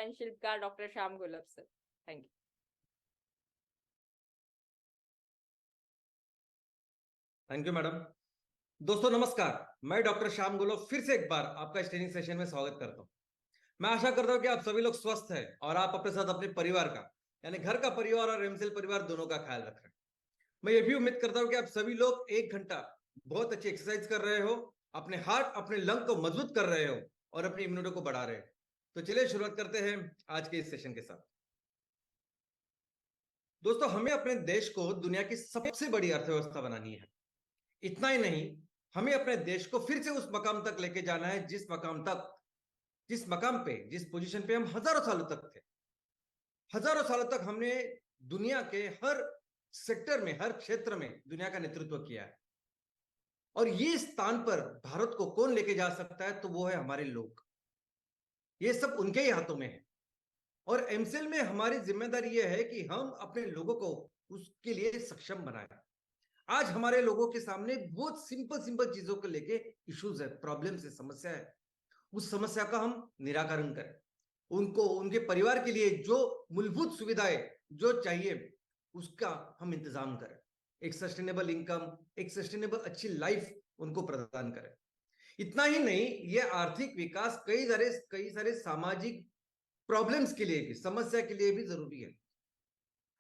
and शिल्पकार Dr. Shyam Gulab sir. Thank you. Thank you madam. दोस्तों नमस्कार, मैं डॉक्टर श्याम गुलाब फिर से एक बार आपका इस ट्रेनिंग सेशन में स्वागत करता हूं। मैं आशा करता हूं कि आप सभी लोग स्वस्थ हैं और आप अपने साथ अपने परिवार का यानी घर का परिवार और एमसेल परिवार दोनों का ख्याल रख रहे हैं। मैं ये भी उम्मीद करता हूं कि आप सभी लोग 1 घंटा बहुत अच्छी एक्सरसाइज कर रहे हो, अपने हार्ट अपने लंग को मजबूत कर रहे हो और अपनी इम्यूनिटी को बढ़ा रहे हो। तो चलिए शुरुआत करते हैं आज के इस सेशन के साथ। दोस्तों, हमें अपने देश को दुनिया की सबसे बड़ी अर्थव्यवस्था बनानी है। इतना ही नहीं, हमें अपने देश को फिर से उस मकाम तक लेके जाना है जिस मकाम पे जिस पोजीशन पे हम हजारों सालों तक थे। हजारों सालों तक हमने दुनिया के हर सेक्टर में, हर क्षेत्र में दुनिया का नेतृत्व किया है। और ये स्थान पर भारत को कौन लेके जा सकता है? तो वो है हमारे लोग। ये सब उनके ही हाथों में है। और एमसेल में हमारी जिम्मेदारी यह है कि हम अपने लोगों को उसके लिए सक्षम बनाए। आज हमारे लोगों के सामने बहुत सिंपल चीजों को लेके इश्यूज है, प्रॉब्लम्स है, समस्या है। उस समस्या का हम निराकरण करें। उनको, उनके परिवार के लिए जो मूलभूत सुविधाएं जो चाहिए उसका हम इंतजाम करें। एक सस्टेनेबल इनकम, एक सस्टेनेबल अच्छी लाइफ उनको प्रदान करें। इतना ही नहीं, ये आर्थिक विकास कई सारे सामाजिक प्रॉब्लम्स के लिए भी, समस्या के लिए भी जरूरी है।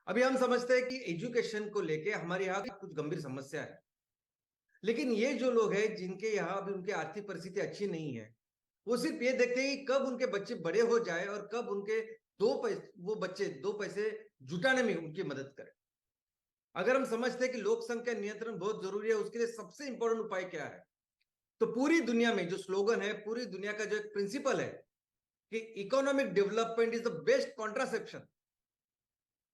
अभी हम समझते हैं कि एजुकेशन को लेके हमारे यहाँ कुछ गंभीर समस्या है, लेकिन ये जो लोग हैं जिनके यहाँ अभी उनकी आर्थिक परिस्थिति अच्छी नहीं है, वो सिर्फ ये देखते हैं कि कब उनके बच्चे बड़े हो जाए और कब उनके वो बच्चे 2 पैसे जुटाने में उनकी मदद करें। अगर हम समझते हैं कि लोक संख्या नियंत्रण बहुत जरूरी है, उसके लिए सबसे इंपॉर्टेंट उपाय क्या है? तो पूरी दुनिया में जो स्लोगन है, पूरी दुनिया का जो एक प्रिंसिपल है कि economic development is the best contraception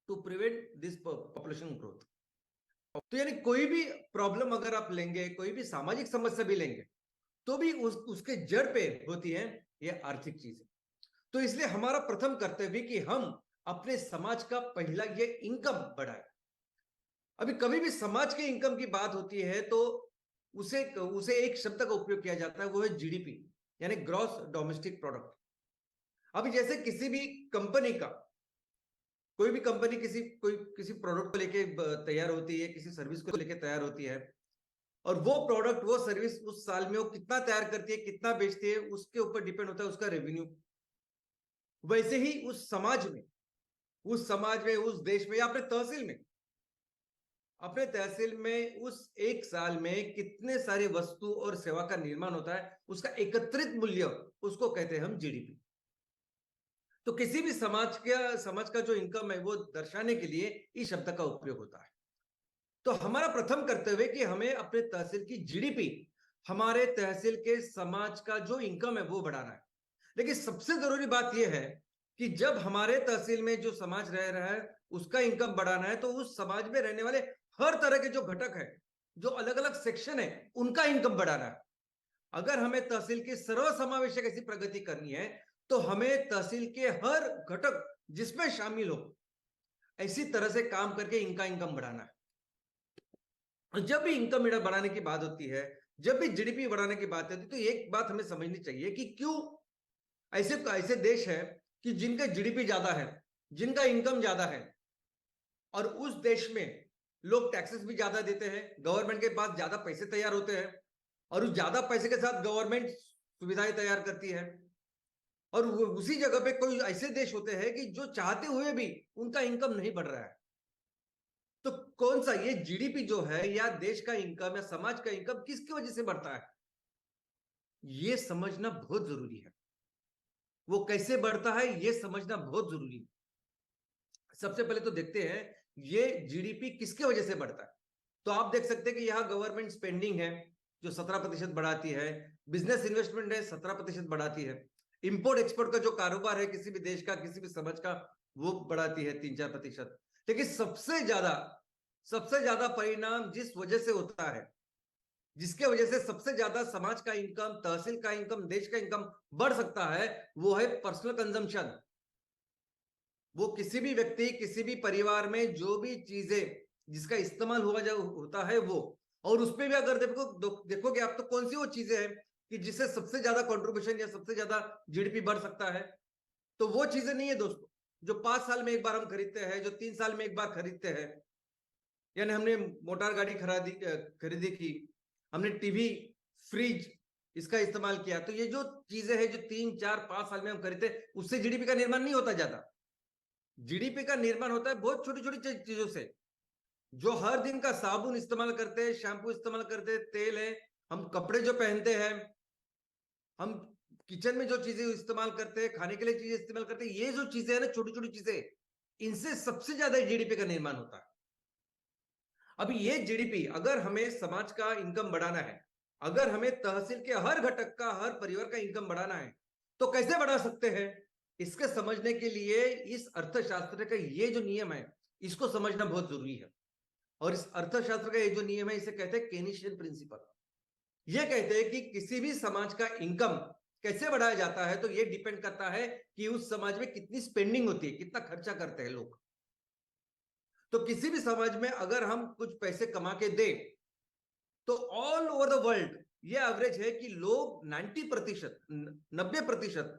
to prevent this population growth. तो यानी कोई भी प्रॉब्लम अगर आप लेंगे, कोई भी सामाजिक समस्या भी लेंगे, तो भी उसके जड़ पे होती है ये आर्थिक चीज। तो इसलिए हमारा प्रथम कर्तव्य कि हम अपने समाज का पहला ये इनकम बढ़ाए। अभी कभी भी समाज के इनकम की बात होती है तो उसे एक शब्द का उपयोग किया जाता है, वो है जीडीपी, यानी ग्रॉस डोमेस्टिक प्रोडक्ट। अभी जैसे किसी भी कंपनी का, कोई भी कंपनी किसी प्रोडक्ट को लेके तैयार होती है, किसी सर्विस को लेके तैयार होती है, और वो प्रोडक्ट, वो सर्विस उस साल में वो कितना तैयार करती है, कितना बेचती है, उसके ऊपर डिपेंड होता है उसका रेवेन्यू। वैसे ही उस समाज में, उस देश में या अपने तहसील में उस एक साल में कितने सारे वस्तु और सेवा का निर्माण होता है, उसका एकत्रित मूल्य, उसको कहते हैं हम जीडीपी। तो किसी भी समाज का जो इनकम है वो दर्शाने के लिए इस शब्द का उपयोग होता है। तो हमारा प्रथम कर्तव्य है कि हमें अपने तहसील की जीडीपी, हमारे तहसील के समाज का जो इनकम है वो बढ़ाना है। लेकिन सबसे जरूरी बात यह है कि जब हमारे तहसील में जो समाज रह रहा है उसका इनकम बढ़ाना है, तो उस समाज में रहने वाले हर तरह के जो घटक है, जो अलग अलग सेक्शन है, उनका इनकम बढ़ाना है। अगर हमें तहसील की सर्वसमावेशक ऐसी प्रगति करनी है तो हमें तहसील के हर घटक जिसमें शामिल हो ऐसी तरह से काम करके इनका इनकम बढ़ाना है। जब भी इनकम बढ़ाने की बात होती है, जब भी जीडीपी बढ़ाने की बात होती है, तो एक बात हमें समझनी चाहिए कि क्यों ऐसे देश है कि जिनका जीडीपी ज्यादा है, जिनका इनकम ज्यादा है, और उस देश में लोग टैक्सेस भी ज्यादा देते हैं, गवर्नमेंट के पास ज्यादा पैसे तैयार होते हैं, और उस ज्यादा पैसे के साथ गवर्नमेंट सुविधाएं तैयार करती है। और उसी जगह पे कोई ऐसे देश होते हैं कि जो चाहते हुए भी उनका इनकम नहीं बढ़ रहा है। तो कौन सा ये जीडीपी जो है, या देश का इनकम या समाज का इनकम किसकी वजह से बढ़ता है, ये समझना बहुत जरूरी है। वो कैसे बढ़ता है ये समझना बहुत जरूरी है। सबसे पहले तो देखते हैं ये जीडीपी किसके वजह से बढ़ता है। तो आप देख सकते हैं कि यहाँ गवर्नमेंट स्पेंडिंग है जो 17% बढ़ाती है, बिजनेस इन्वेस्टमेंट है 17% बढ़ाती है, इंपोर्ट एक्सपोर्ट का जो कारोबार है किसी भी देश का, किसी भी समाज का, वो बढ़ाती है 3-4%। लेकिन सबसे ज्यादा परिणाम जिस वजह से होता है, जिसके वजह से सबसे ज्यादा समाज का इनकम, तहसील का इनकम, देश का इनकम बढ़ सकता है, वो है पर्सनल कंजम्पशन। वो किसी भी व्यक्ति, किसी भी परिवार में जो भी चीजें जिसका इस्तेमाल होता है वो, और उसमें भी अगर देखोगे आप, तो कौन सी वो चीजें हैं कि जिससे सबसे ज्यादा कंट्रीब्यूशन या सबसे ज्यादा जीडीपी बढ़ सकता है? तो वो चीजें नहीं है दोस्तों जो 5 साल में एक बार हम खरीदते हैं, जो 3 साल में एक बार खरीदते हैं। यानी हमने मोटर गाड़ी खरीदी की, हमने टीवी, फ्रिज इसका इस्तेमाल किया, तो ये जो चीजें हैं जो 3 4 5 साल में हम खरीदते, उससे जीडीपी का निर्माण नहीं होता ज्यादा। जीडीपी का निर्माण होता है बहुत छोटी छोटी चीजों से, जो हर दिन का साबुन इस्तेमाल करते हैं, शैम्पू इस्तेमाल करते हैं, तेल है, हम कपड़े जो पहनते हैं, हम किचन में जो चीजें इस्तेमाल करते हैं, खाने के लिए चीजें इस्तेमाल करते हैं, ये जो चीजें है ना, छोटी छोटी चीजें, इनसे सबसे ज्यादा जीडीपी का निर्माण होता है। अभी ये जीडीपी अगर हमें समाज का इनकम बढ़ाना है, अगर हमें तहसील के हर घटक का, हर परिवार का इनकम बढ़ाना है, तो कैसे बढ़ा सकते हैं? इसके समझने के लिए इस अर्थशास्त्र का ये जो नियम है, इसको समझना बहुत जरूरी है। और इस अर्थशास्त्र का ये जो नियम है, इसे कहते हैं केनीशियन प्रिंसिपल। ये कहते हैं कि किसी भी समाज का इनकम कैसे बढ़ाया जाता है, तो ये डिपेंड करता है कि उस समाज में कितनी स्पेंडिंग होती है, कितना खर्चा करते हैं लोग। तो किसी भी समाज में अगर हम कुछ पैसे कमा के दें, तो ऑल ओवर द वर्ल्ड ये एवरेज है कि लोग 90%, 90%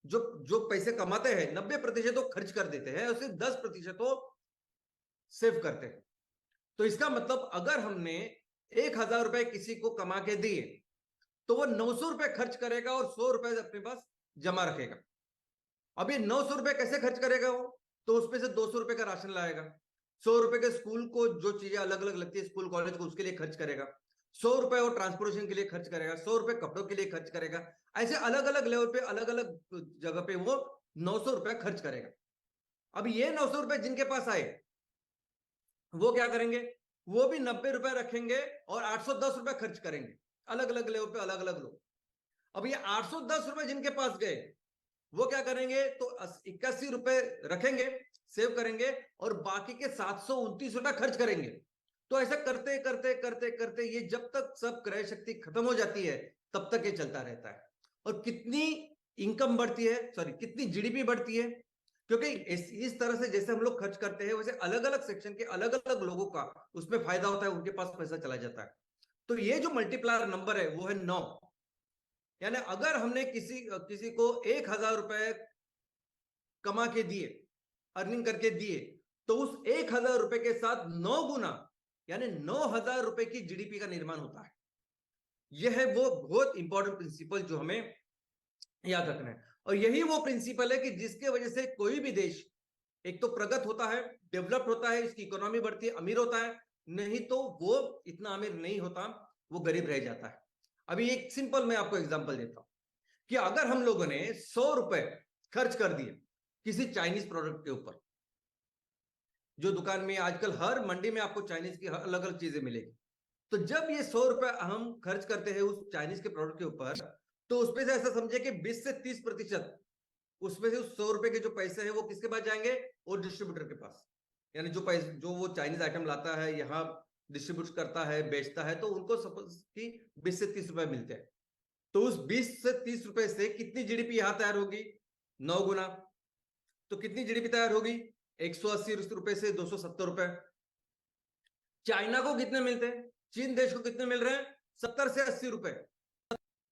जो जो पैसे कमाते हैं, 90% वो खर्च कर देते हैं और सिर्फ 10% वो सेव करते हैं। तो इसका मतलब अगर हमने 1,000 रुपए किसी को कमा के दिए, तो वो 900 रुपए खर्च करेगा और 100 रुपए अपने पास जमा रखेगा। अब ये 900 रुपए कैसे खर्च करेगा वो? तो उसमें से 200 रुपए का राशन लाएगा, 100 रुपए के स्कूल को जो चीजें अलग अलग लगती है स्कूल कॉलेज को, उसके लिए खर्च करेगा, 100 रुपए वो ट्रांसपोर्टेशन के लिए खर्च करेगा, 100 रुपए कपड़ों के लिए खर्च करेगा। ऐसे अलग अलग लेवल पे, अलग अलग जगह पे वो 900 रुपए खर्च करेगा। अब ये 900 रुपए जिनके पास आए, वो क्या करेंगे? वो भी 90 रुपए रखेंगे और 810 रुपए खर्च करेंगे, अलग अलग लेवल पे अलग अलग लोग। अब ये 810 रुपए जिनके पास गए, वो क्या करेंगे? तो 81 रुपए रखेंगे, सेव करेंगे और बाकी के 729 रुपए खर्च करेंगे। तो ऐसा करते करते करते करते ये जब तक सब क्रय शक्ति खत्म हो जाती है, तब तक ये चलता रहता है। और कितनी इनकम बढ़ती है, सॉरी कितनी जीडीपी बढ़ती है, क्योंकि इस तरह से जैसे हम लोग खर्च करते हैं, वैसे अलग अलग सेक्शन के अलग अलग लोगों का उसमें फायदा होता है, उनके पास पैसा चला जाता है। तो ये जो मल्टीप्लायर नंबर है वो है 9। यानी अगर हमने किसी को 1,000 रुपए कमा के दिए, अर्निंग करके दिए, तो उस 1,000 रुपए के साथ 9 गुना यानी 9,000 रुपए की जीडीपी का निर्माण होता है। यह है वो बहुत इंपॉर्टेंट प्रिंसिपल जो हमें याद रखना है। और यही वो प्रिंसिपल है कि जिसके वजह से कोई भी देश एक तो प्रगत होता है, डेवलप्ड होता है, इसकी इकोनॉमी बढ़ती है, अमीर होता है, नहीं तो वो इतना अमीर नहीं होता, वो गरीब रह जाता है। अभी एक सिंपल मैं आपको एग्जांपल देता हूं कि अगर हम लोगों ने 100 रुपए खर्च कर दिए किसी चाइनीज प्रोडक्ट के ऊपर, जो दुकान में आजकल हर मंडी में आपको चाइनीज की अलग अलग चीजें मिलेगी, तो जब ये 100 रुपए हम खर्च करते हैं उस चाइनीज के प्रोडक्ट के ऊपर, तो उसमें से ऐसा समझे कि 20 से 30% उसमें से उस 100 रुपए के जो पैसे हैं वो किसके पास जाएंगे? और डिस्ट्रीब्यूटर के पास। यानी जो पैसे जो वो चाइनीज आइटम लाता है, यहाँ डिस्ट्रीब्यूट करता है, बेचता है, तो उनको सपोज कि 20 से 30 रुपए मिलते हैं। तो उस 20 से 30 रुपए से कितनी जीडीपी यहां तैयार होगी? 9 गुना। तो कितनी जीडीपी तैयार होगी? 180 रुपए से 270 रुपए। चाइना को कितने मिलते हैं? चीन देश को कितने मिल रहे हैं? 70 से 80 रुपए।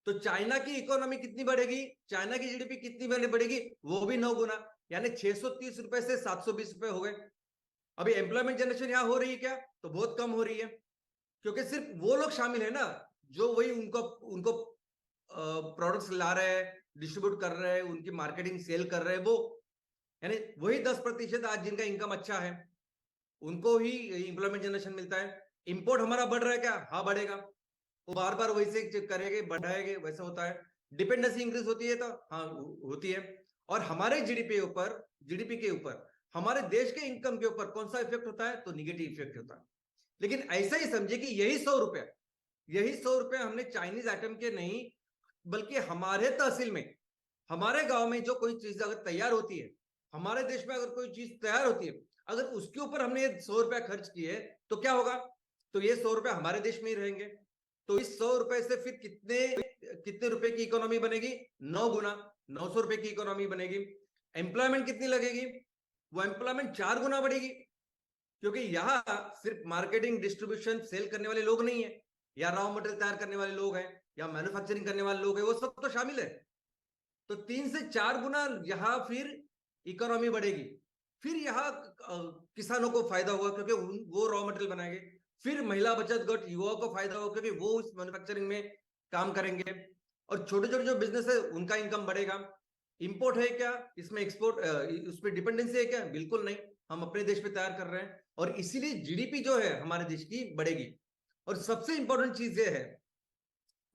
तो चाइना की इकोनॉमी कितनी बढ़ेगी? चाइना की जीडीपी कितनी बढ़ेगी? वो भी 9 गुना, यानी 630 रुपए से 720 रुपए हो गए। अभी एम्प्लॉयमेंट जनरेशन यहां हो रही है क्या? तो बहुत कम हो रही है, क्योंकि सिर्फ वो लोग शामिल है ना जो वही उनको उनको प्रोडक्ट्स ला रहे हैं, डिस्ट्रीब्यूट कर रहे हैं, उनकी मार्केटिंग सेल कर रहे हैं, वो यानी वही 10% आज जिनका इनकम अच्छा है, उनको ही एम्प्लॉयमेंट जनरेशन मिलता है। इंपोर्ट हमारा बढ़ रहा है क्या? हाँ बढ़ेगा, वो बार बार वैसे करेंगे, बढ़ाएंगे, वैसा होता है। डिपेंडेंसी इंक्रीज होती है, तो हाँ होती है। और हमारे जीडीपी के ऊपर, हमारे देश के इनकम के ऊपर कौन सा इफेक्ट होता है? तो निगेटिव इफेक्ट होता है। लेकिन ऐसा ही समझे कि यही 100 रुपए हमने चाइनीज आइटम के नहीं, बल्कि हमारे तहसील में, हमारे गांव में जो कोई चीज अगर तैयार होती है, हमारे देश में अगर कोई चीज तैयार होती है, अगर उसके ऊपर हमने 100 रुपया खर्च किए, तो क्या होगा? तो ये 100 रुपए हमारे देश में ही रहेंगे। तो इस 100 रुपए से फिर कितने रुपए की इकोनॉमी बनेगी? 9 गुना, 900 रुपए की इकोनॉमी बनेगी। एम्प्लॉयमेंट कितनी लगेगी? वो एम्प्लॉयमेंट 4 गुना बढ़ेगी, क्योंकि यहाँ सिर्फ मार्केटिंग, डिस्ट्रीब्यूशन, सेल करने वाले लोग नहीं है, या रॉ मटेरियल तैयार करने वाले लोग हैं, या मैन्युफैक्चरिंग करने वाले लोग हैं, वो सब तो शामिल है। तो 3 से 4 गुना यहाँ फिर इकोनॉमी बढ़ेगी, फिर यहाँ किसानों को फायदा होगा क्योंकि वो रॉ मटेरियल बनाएंगे, फिर महिला बचत गट युवाओं को फायदा होगा क्योंकि वो उस मैन्युफैक्चरिंग में काम करेंगे, और छोटे छोटे जो बिजनेस है उनका इनकम बढ़ेगा। इंपोर्ट है क्या इसमें, एक्सपोर्ट उस पर डिपेंडेंसी है क्या? बिल्कुल नहीं, हम अपने देश में तैयार कर रहे हैं, और इसीलिए जीडीपी जो है हमारे देश की बढ़ेगी। और सबसे इंपॉर्टेंट चीज ये है,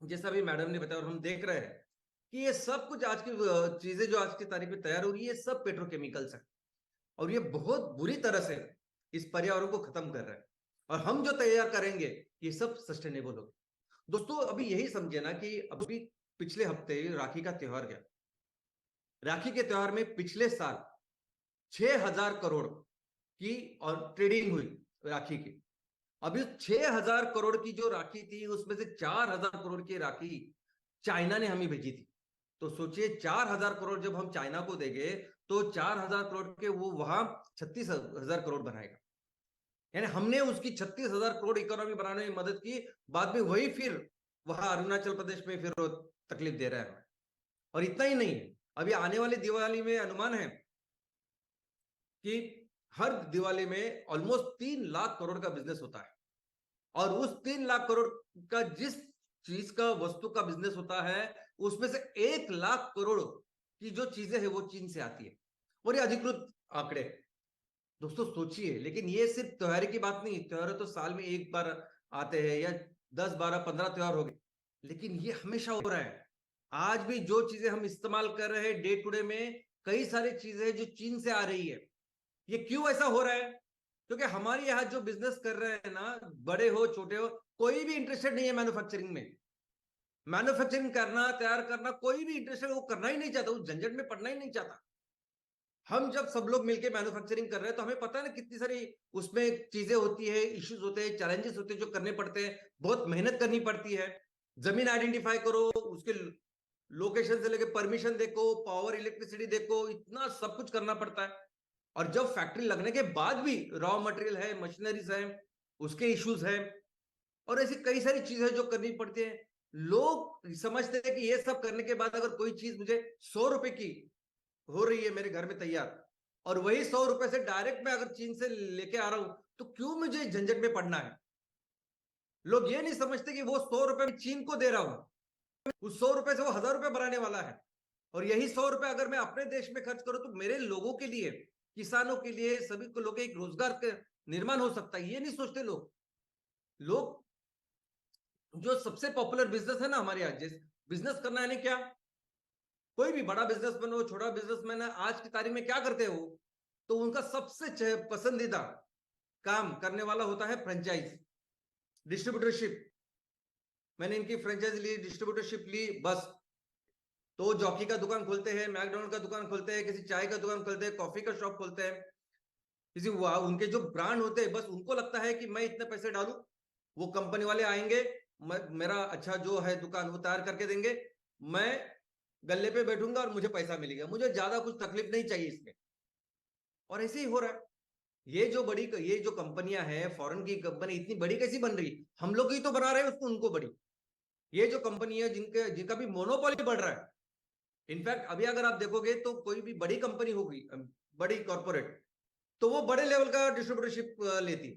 जैसा अभी मैडम ने बताया और हम देख रहे हैं कि ये सब कुछ आज की चीजें जो आज की तारीख में तैयार हो रही है, ये सब पेट्रोकेमिकल्स है, और ये बहुत बुरी तरह से इस पर्यावरण को खत्म कर रहा है, और हम जो तैयार करेंगे ये सब सस्टेनेबल होगा। दोस्तों अभी यही समझे ना कि अभी पिछले हफ्ते राखी का त्योहार गया, राखी के त्योहार में पिछले साल 6,000 करोड़ की और ट्रेडिंग हुई राखी की। अभी 6,000 करोड़ की जो राखी थी उसमें से 4,000 करोड़ की राखी चाइना ने हमें भेजी थी। तो सोचिए 4,000 करोड़ जब हम चाइना को देंगे तो 4,000 करोड़ के वो वहां 36,000 करोड़ बनाएगा, यानी हमने उसकी 36,000 करोड़ इकोनॉमी बनाने में मदद की, बाद में वही फिर वहां अरुणाचल प्रदेश में फिर तकलीफ दे रहा है। और इतना ही नहीं, अभी आने वाली दिवाली में अनुमान है कि हर दिवाली में ऑलमोस्ट 3 लाख करोड़ का बिजनेस होता है, और उस 3 लाख करोड़ का जिस चीज का वस्तु का बिजनेस होता है उसमें से 1 लाख करोड़ की जो चीजें हैं वो चीन से आती है, और ये अधिकृत आंकड़े। दोस्तों सोचिए, लेकिन ये सिर्फ त्योहार की बात नहीं, त्योहार तो साल में एक बार आते हैं या 10, 12, 15 त्योहार हो गए, लेकिन ये हमेशा हो रहा है। आज भी जो चीजें हम इस्तेमाल कर रहे हैं डे टू डे में, कई सारी चीजें जो चीन से आ रही है। ये क्यों ऐसा हो रहा है? क्योंकि हमारे यहाँ जो बिजनेस कर रहे हैं ना, बड़े हो छोटे हो, कोई भी इंटरेस्टेड नहीं है मैन्युफैक्चरिंग में। मैन्युफैक्चरिंग करना, तैयार करना, कोई भी इंटरेस्टेड वो करना ही नहीं चाहता, उस झंझट में पड़ना ही नहीं चाहता। हम जब सब लोग मिलकर मैन्युफैक्चरिंग कर रहे हैं तो हमें पता है ना कितनी सारी उसमें चीजें होती है, इश्यूज होते हैं, चैलेंजेस होते हैं जो करने पड़ते हैं, बहुत मेहनत करनी पड़ती है। जमीन आइडेंटिफाई करो, उसके लोकेशन से लेकर परमिशन देखो, पावर इलेक्ट्रिसिटी देखो, इतना सब कुछ करना पड़ता है। और जब फैक्ट्री लगने के बाद भी रॉ मटेरियल है, मशीनरीज है, उसके इश्यूज है, और ऐसी कई सारी चीजें जो करनी पड़ती है। लोग समझते हैं कि ये सब करने के बाद अगर कोई चीज मुझे 100 रुपए की हो रही है मेरे घर में तैयार, और वही 100 रुपए से डायरेक्ट मैं अगर चीन से लेके आ रहा हूं, तो क्यों मुझे झंझट में पड़ना है? लोग ये नहीं समझते कि वो 100 रुपए में चीन को दे रहा हूं, उस 100 रुपए से वो 1,000 रुपए बनाने वाला है, और यही 100 रुपए अगर मैं अपने देश में खर्च करूं तो मेरे लोगों के लिए, किसानों के लिए, सभी को लोगों के एक रोजगार का निर्माण हो सकता है। ये नहीं सोचते लोग। लोग जो सबसे पॉपुलर बिजनेस है ना हमारे यहाँ, जिस बिजनेस करना है ना, क्या कोई भी बड़ा बिजनेसमैन हो, छोटा बिजनेसमैन है, आज की तारीख में क्या करते हो, तो उनका सबसे पसंदीदा काम करने वाला होता है फ्रेंचाइज, डिस्ट्रीब्यूटरशिप। मैंने इनकी फ्रेंचाइज ली, डिस्ट्रीब्यूटरशिप ली, बस तो जॉकी का दुकान खोलते हैं, मैकडोनल्ड का दुकान खोलते हैं, किसी चाय का दुकान खोलते हैं, कॉफी का शॉप खोलते हैं, किसी उनके जो ब्रांड होते हैं, बस उनको लगता है कि मैं इतने पैसे डालूं, वो कंपनी वाले आएंगे, मेरा अच्छा जो है दुकान वो तैयार करके देंगे, मैं गल्ले पे बैठूंगा और मुझे पैसा मिलेगा, मुझे ज्यादा कुछ तकलीफ नहीं चाहिए इसमें। और ऐसे ही हो रहा है। ये जो कंपनियां हैं, फॉरेन की कंपनी इतनी बड़ी कैसी बन रही? हम लोग ही तो बना रहे हैं उसको, उनको बड़ी। ये जो कंपनी है जिनका भी मोनोपोली बढ़ रहा है, इनफैक्ट अभी अगर आप देखोगे तो कोई भी बड़ी कंपनी होगी, बड़ी कॉर्पोरेट, तो वो बड़े लेवल का डिस्ट्रीब्यूटरशिप लेती।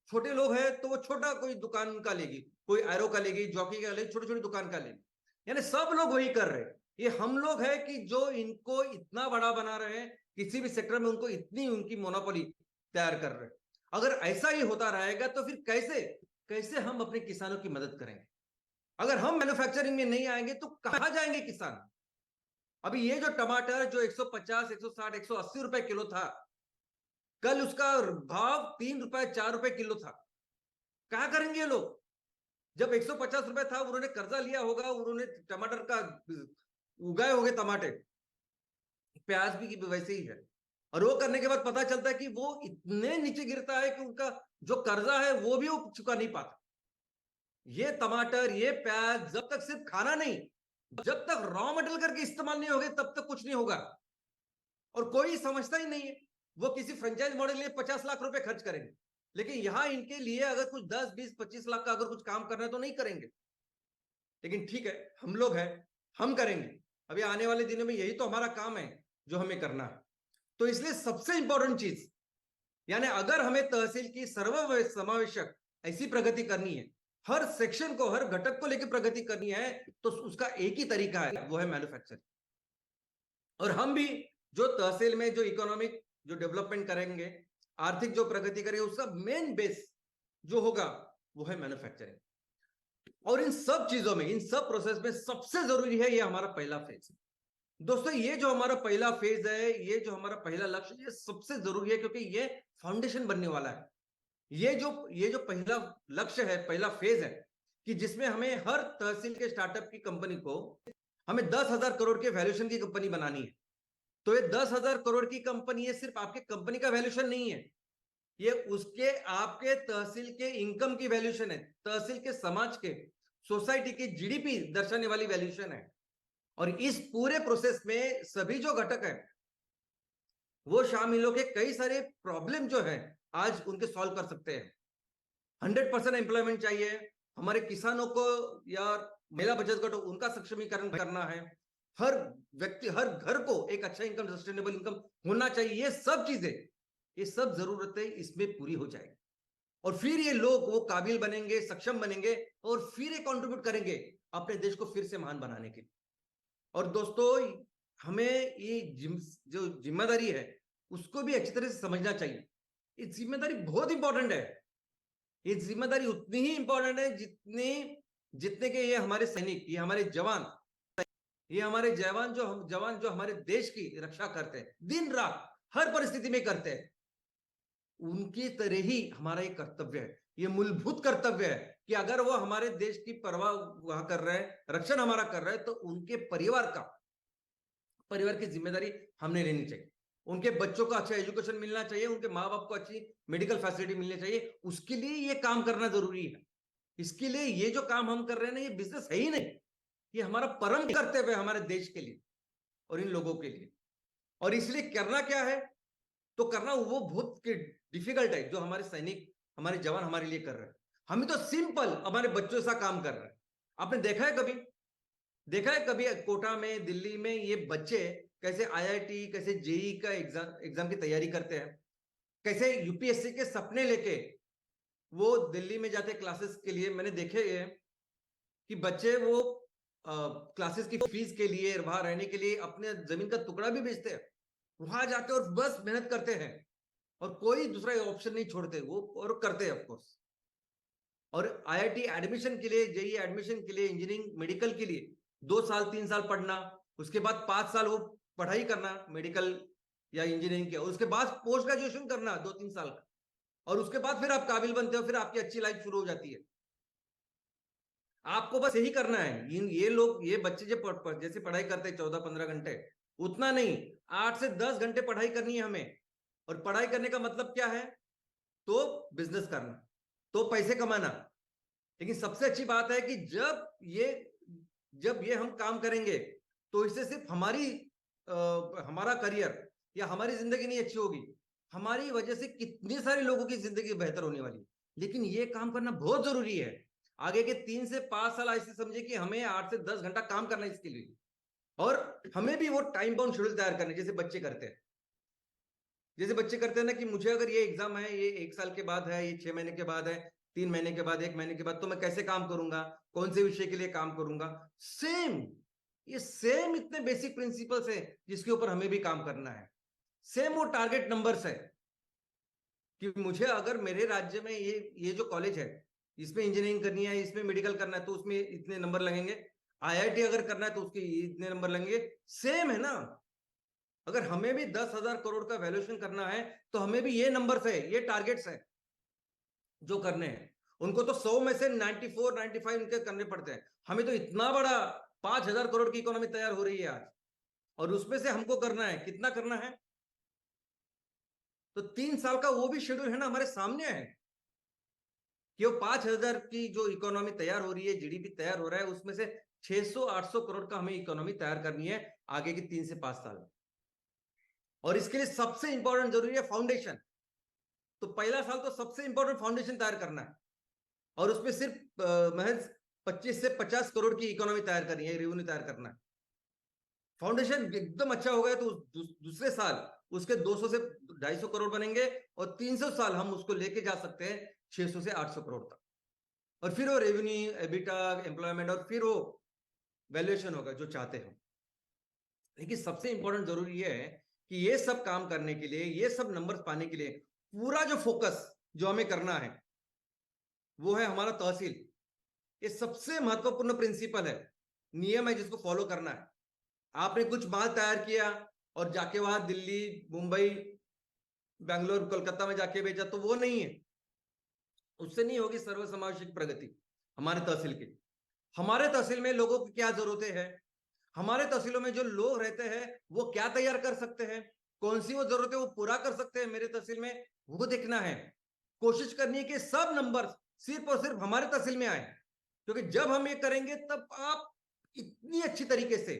छोटे लोग हैं तो वो छोटा कोई दुकान का लेगी, कोई एरो का लेगी, जॉकी का लेगी, छोटी छोटी दुकान का लेगी, यानी सब लोग वही कर रहे हैं। ये हम लोग हैं कि जो इनको इतना बड़ा बना रहे हैं, किसी भी सेक्टर में उनको इतनी उनकी मोनोपोली तैयार कर रहे हैं। अगर ऐसा ही होता रहेगा तो फिर कैसे कैसे हम अपने किसानों की मदद करेंगे? अगर हम मैन्युफैक्चरिंग में नहीं आएंगे तो कहां जाएंगे किसान? अभी ये जो टमाटर जो 150, 160, 180 रुपए किलो था, कल उसका भाव 3 रुपए, 4 रुपए किलो था। क्या करेंगे ये लोग? जब 150 रुपए था उन्होंने कर्जा लिया होगा, उन्होंने टमाटर का उगाए होंगे टमाटर, प्याज भी वैसे ही है, और वो करने के बाद पता चलता है कि वो इतने नीचे गिरता है कि उनका जो कर्जा है वो भी वो चुका नहीं पाता। ये टमाटर, ये प्याज जब तक सिर्फ खाना नहीं, जब तक रॉ मटेरियल करके इस्तेमाल नहीं होगा तब तक कुछ नहीं होगा। और कोई समझता ही नहीं है। वो किसी फ्रेंचाइज मॉडल लिए 50 लाख रुपए खर्च करेंगे, लेकिन यहां इनके लिए अगर कुछ 10, 20, 25 लाख का अगर कुछ काम करना है तो नहीं करेंगे। लेकिन ठीक है, हम लोग हैं, हम करेंगे। अभी आने वाले दिनों में यही तो हमारा काम है जो हमें करना है। तो इसलिए सबसे इंपॉर्टेंट चीज, यानी अगर हमें तहसील की सर्व समावेशक ऐसी प्रगति करनी है, हर सेक्शन को, हर घटक को लेकर प्रगति करनी है, तो उसका एक ही तरीका है, वो है मैन्युफैक्चरिंग। और हम भी जो तहसील में जो इकोनॉमिक जो डेवलपमेंट करेंगे, आर्थिक जो प्रगति करेंगे, उसका मेन बेस जो होगा वो है मैन्युफैक्चरिंग। और इन सब चीजों में, इन सब प्रोसेस में सबसे जरूरी है ये हमारा पहला फेज। दोस्तों, ये जो हमारा पहला फेज है, ये जो हमारा पहला लक्ष्य, ये सबसे जरूरी है, क्योंकि ये फाउंडेशन बनने वाला है। ये जो पहला लक्ष्य है, पहला फेज है, कि जिसमें हमें हर तहसील के स्टार्टअप की कंपनी को हमें 10,000 करोड़ के वैल्यूएशन की कंपनी बनानी है। तो ये 10,000 करोड़ की कंपनी, ये सिर्फ आपके कंपनी का वैल्यूएशन नहीं है, ये उसके आपके तहसील के इनकम की वैल्यूएशन है, तहसील के समाज के, सोसाइटी की जीडीपी दर्शाने वाली वैल्यूएशन है। और इस पूरे प्रोसेस में सभी जो घटक है वो शामिल होकर कई सारे प्रॉब्लम जो है आज उनके सॉल्व कर सकते हैं। 100% एम्प्लॉयमेंट चाहिए, हमारे किसानों को या महिला बचत गट उनका सक्षमीकरण करना है, हर व्यक्ति, हर घर को एक अच्छा इनकम, सस्टेनेबल इनकम होना चाहिए। ये सब चीजें, ये सब जरूरतें इसमें पूरी हो जाएगी, और फिर ये लोग वो काबिल बनेंगे, सक्षम बनेंगे, और फिर ये कंट्रीब्यूट करेंगे अपने देश को फिर से महान बनाने के लिए। और दोस्तों, हमें ये जो जिम्मेदारी है उसको भी अच्छी तरह से समझना चाहिए। ये जिम्मेदारी बहुत इंपॉर्टेंट है। ये जिम्मेदारी उतनी ही इंपॉर्टेंट है जितने के ये हमारे सैनिक, ये हमारे जवान, ये हमारे जवान जो हमारे देश की रक्षा करते हैं, दिन रात हर परिस्थिति में करते हैं, उनकी तरह ही हमारा एक कर्तव्य है, ये मूलभूत कर्तव्य है कि अगर वो हमारे देश की परवाह वहां कर रहे हैं, रक्षण हमारा कर रहे हैं, तो उनके परिवार की जिम्मेदारी हमने लेनी चाहिए। उनके बच्चों को अच्छा एजुकेशन मिलना चाहिए, उनके माँ बाप को अच्छी मेडिकल फैसिलिटी मिलनी चाहिए, उसके लिए ये काम करना जरूरी है। इसके लिए ये जो काम हम कर रहे हैं ना, ये बिजनेस है ही नहीं, ये हमारा परम कर्तव्य है हमारे देश के लिए और इन लोगों के लिए। और इसलिए करना क्या है, तो करना वो बहुत डिफिकल्ट है जो हमारे सैनिक, हमारे जवान हमारे लिए कर रहे हैं। हम तो सिंपल हमारे बच्चों सा काम कर रहे हैं। आपने देखा है कभी कोटा में, दिल्ली में ये बच्चे कैसे आईआईटी, कैसे जेई का एग्जाम की तैयारी करते हैं, कैसे यूपीएससी के सपने लेके वो दिल्ली में जाते क्लासेस के लिए। मैंने देखे हैं कि बच्चे वो क्लासेस की फीस के लिए, वहां रहने के लिए अपने जमीन का टुकड़ा भी बेचते हैं, वहां जाते और बस मेहनत करते हैं और कोई दूसरा ऑप्शन नहीं छोड़ते वो, और करते हैं ऑफकोर्स। और आईआईटी एडमिशन के लिए, जेई एडमिशन के लिए, इंजीनियरिंग, मेडिकल के लिए 2 साल 3 साल पढ़ना, उसके बाद 5 साल वो पढ़ाई करना मेडिकल या इंजीनियरिंग के, उसके बाद पोस्ट ग्रेजुएशन करना 2-3 साल का, और उसके बाद फिर आप काबिल बनते हो, फिर आपकी अच्छी लाइफ शुरू हो जाती है। आपको बस यही करना है। ये लोग, ये बच्चे जो जैसे पढ़ाई करते हैं 14-15 घंटे, उतना नहीं, 8 से 10 घंटे पढ़ाई करनी है हमें। और पढ़ाई करने का मतलब क्या है, तो बिजनेस करना, तो पैसे कमाना। लेकिन सबसे अच्छी बात है कि जब ये हम काम करेंगे, तो इससे सिर्फ हमारा करियर या हमारी जिंदगी नहीं अच्छी होगी, हमारी वजह से कितने सारे लोगों की जिंदगी बेहतर होने वाली है। लेकिन ये काम करना बहुत जरूरी है। आगे के 3 से 5 साल ऐसे समझे कि हमें 8 से 10 घंटा काम करना है इसके लिए, और हमें भी वो टाइम बाउंड शेड्यूल तैयार करना है, जैसे बच्चे करते हैं ना, कि मुझे अगर ये एग्जाम है, ये 1 साल के बाद है, ये 6 महीने के बाद है, 3 महीने के बाद, 1 महीने के बाद, तो मैं कैसे काम करूंगा, कौन से विषय के लिए काम करूंगा। ये सेम इतने बेसिक प्रिंसिपल्स है जिसके ऊपर हमें भी काम करना है। सेम वो टारगेट नंबर्स है कि मुझे अगर मेरे राज्य में ये जो कॉलेज है, इसमें इंजीनियरिंग करनी है, इसमें मेडिकल करना है, तो उसमें इतने नंबर लगेंगे। आईआईटी अगर करना है तो उसके इतने नंबर लगेंगे। सेम है ना। अगर हमें भी 10,000 करोड़ का वैल्यूएशन करना है, तो हमें भी ये नंबर्स है, ये टारगेट्स है जो करने हैं। उनको तो 100 में से 94, 95 उनके करने पड़ते हैं। हमें तो इतना बड़ा 5,000 करोड़ की इकोनॉमी तैयार हो रही है आज, और उसमें से हमको करना है, कितना करना है, तो 3 साल का वो भी शेड्यूल है ना, हमारे सामने है कि वो 5,000 की जो इकोनॉमी तैयार हो रही है, जीडीपी तैयार हो रहा है, उसमें से 600-800 करोड़ का हमें इकोनॉमी तैयार करनी है आगे के 3 से 5 साल। और इसके लिए सबसे इंपॉर्टेंट जरूरी है फाउंडेशन। तो पहला साल तो सबसे इंपॉर्टेंट फाउंडेशन तैयार करना है, और उसमें सिर्फ महज 25 से 50 करोड़ की इकोनॉमी तैयार करनी है, रेवेन्यू तैयार करना है। फाउंडेशन एकदम अच्छा हो गया तो दूसरे साल उसके 200 से 250 करोड़ बनेंगे और 300 साल हम उसको लेके जा सकते हैं 600 से 800 करोड़ तक। और फिर वो रेवेन्यू, एबिटा, एम्प्लॉयमेंट और फिर वो वैल्यूएशन होगा जो चाहते हो। लेकिन सबसे इंपॉर्टेंट जरूरी ये है कि ये सब काम करने के लिए, ये सब नंबर्स पाने के लिए पूरा जो फोकस जो हमें करना है वो है हमारा तहसील। ये सबसे महत्वपूर्ण प्रिंसिपल है, नियम है जिसको फॉलो करना है। आपने कुछ माल तैयार किया और जाके वहां दिल्ली, मुंबई, बेंगलोर, कोलकाता में जाके बेचा तो वो नहीं है, उससे नहीं होगी सर्वसमावेशक प्रगति। हमारे तहसील की, हमारे तहसील में लोगों की क्या जरूरतें हैं, हमारे तहसीलों में जो लोग रहते हैं वो क्या तैयार कर सकते हैं, कौन सी वो जरूरतें वो पूरा कर सकते हैं मेरे तहसील में, वो देखना है। कोशिश करनी है कि सब नंबर सिर्फ और सिर्फ हमारे तहसील में आए, क्योंकि जब हम ये करेंगे तब आप इतनी अच्छी तरीके से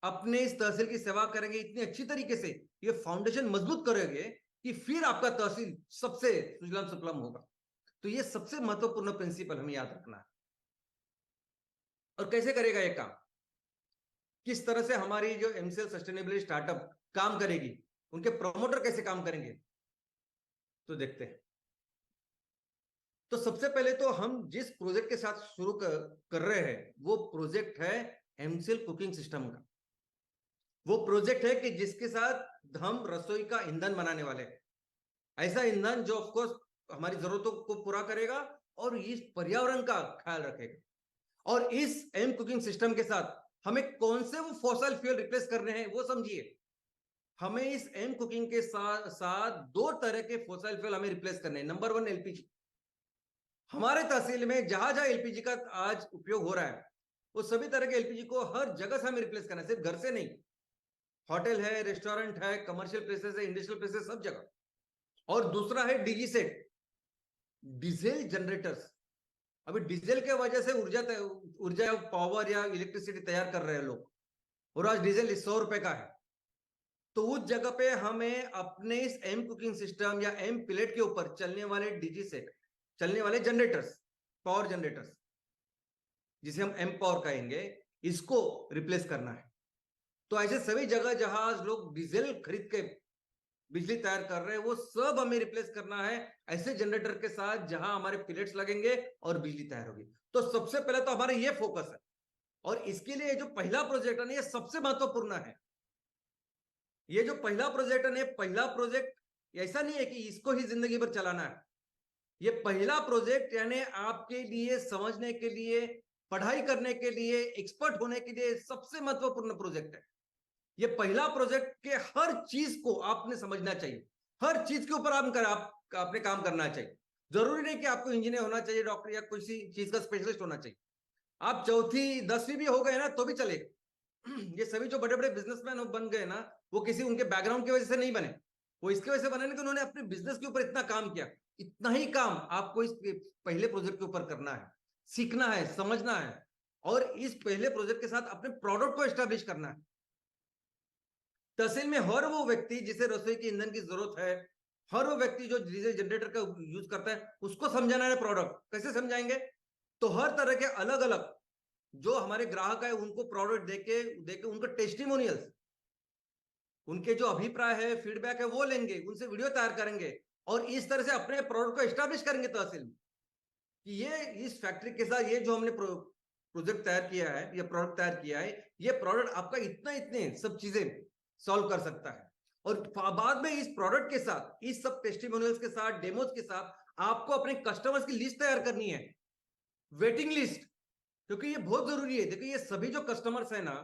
अपने इस तहसील की सेवा करेंगे, इतनी अच्छी तरीके से ये फाउंडेशन मजबूत करेंगे कि फिर आपका तहसील सबसे सुजलाम सुफलाम होगा। तो ये सबसे महत्वपूर्ण प्रिंसिपल हमें याद रखना है। और कैसे करेगा ये काम, किस तरह से हमारी जो एमसीएल सस्टेनेबिलिटी स्टार्टअप काम करेगी, उनके प्रमोटर कैसे काम करेंगे, तो देखते हैं। तो सबसे पहले तो हम जिस प्रोजेक्ट के साथ शुरू कर रहे हैं वो प्रोजेक्ट है एमसीएल कुकिंग सिस्टम का। वो प्रोजेक्ट है कि जिसके साथ हम रसोई का ईंधन बनाने वाले हैं, ऐसा ईंधन जो ऑफकोर्स हमारी जरूरतों को पूरा करेगा और इस पर्यावरण का ख्याल रखेगा। और इस एम कुकिंग सिस्टम के साथ हमें कौन से वो फॉसिल फ्यूल रिप्लेस करने हैं वो समझिए। हमें इस एम कुकिंग के साथ दो तरह के फॉसिल फ्यूल हमें रिप्लेस करने हैं। Number 1 LPG. हमारे तहसील में जहां जहां एलपीजी का आज उपयोग हो रहा है वो सभी तरह के एलपीजी को हर जगह से हमें रिप्लेस करना है, सिर्फ घर से नहीं। होटल है, रेस्टोरेंट है, कमर्शियल प्लेसेस है, इंडस्ट्रियल प्लेसेस, सब जगह। और दूसरा है डीजी सेट, डीजल जनरेटर्स। अभी डीजल के वजह से ऊर्जा पावर या इलेक्ट्रिसिटी तैयार कर रहे हैं लोग, और आज डीजल 100 रुपए का है। तो उस जगह पे हमें अपने इस एम कुकिंग सिस्टम या एम प्लेट के ऊपर चलने वाले डीजी सेट, चलने वाले जनरेटर्स, पावर जनरेटर्स जिसे हम एम पावर कहेंगे, इसको रिप्लेस करना है। तो ऐसे सभी जगह जहां लोग डीजल खरीद के बिजली तैयार कर रहे हैं वो सब हमें रिप्लेस करना है ऐसे जनरेटर के साथ जहां हमारे पिलेट्स लगेंगे और बिजली तैयार होगी। तो सबसे पहले तो हमारा ये फोकस है, और इसके लिए जो पहला प्रोजेक्ट है ना ये सबसे महत्वपूर्ण है। ये जो पहला प्रोजेक्ट है, पहला प्रोजेक्ट ऐसा नहीं है कि इसको ही जिंदगी भर चलाना है। ये पहला प्रोजेक्ट यानी आपके लिए समझने के लिए, पढ़ाई करने के लिए, एक्सपर्ट होने के लिए सबसे महत्वपूर्ण प्रोजेक्ट है। ये पहला प्रोजेक्ट के हर चीज को आपने समझना चाहिए, हर चीज के ऊपर आपने काम करना चाहिए। जरूरी नहीं कि आपको इंजीनियर होना चाहिए, डॉक्टर या किसी चीज का स्पेशलिस्ट होना चाहिए। आप चौथी 10वीं भी हो गए ना तो भी चलेगा। ये सभी जो बड़े बड़े बिजनेसमैन बन गए ना वो किसी उनके बैकग्राउंड की वजह से नहीं बने, वो इसकी वजह से बने ना कि उन्होंने अपने बिजनेस के ऊपर इतना काम किया। इतना ही काम आपको इस पहले प्रोजेक्ट के ऊपर करना है, सीखना है, समझना है, और इस पहले प्रोजेक्ट के साथ अपने प्रोडक्ट को एस्टेब्लिश करना है। तहसील में हर वो व्यक्ति जिसे रसोई के ईंधन की जरूरत है, हर वो व्यक्ति जो डीजल जनरेटर का यूज करता है, उसको समझाना है प्रोडक्ट। कैसे समझाएंगे, तो हर तरह के अलग अलग जो हमारे ग्राहक है उनको प्रोडक्ट देके उनको टेस्टिमोनियल्स, उनके जो अभिप्राय है, फीडबैक है वो लेंगे, उनसे वीडियो तैयार करेंगे और इस तरह से अपने प्रोडक्ट को एस्टेब्लिश करेंगे तहसील में कि ये इस फैक्ट्री के साथ ये जो हमने प्रोजेक्ट तैयार किया है, ये प्रोडक्ट तैयार किया है, ये प्रोडक्ट आपका इतने सब चीजें सॉल्व कर सकता है। और बाद में इस प्रोडक्ट के साथ, इस सब टेस्टिमोनियल्स के साथ, डेमोज के साथ आपको अपने कस्टमर्स की लिस्ट तैयार करनी है, वेटिंग लिस्ट। क्योंकि ये बहुत जरूरी है। देखिए ये सभी जो कस्टमर्स है ना,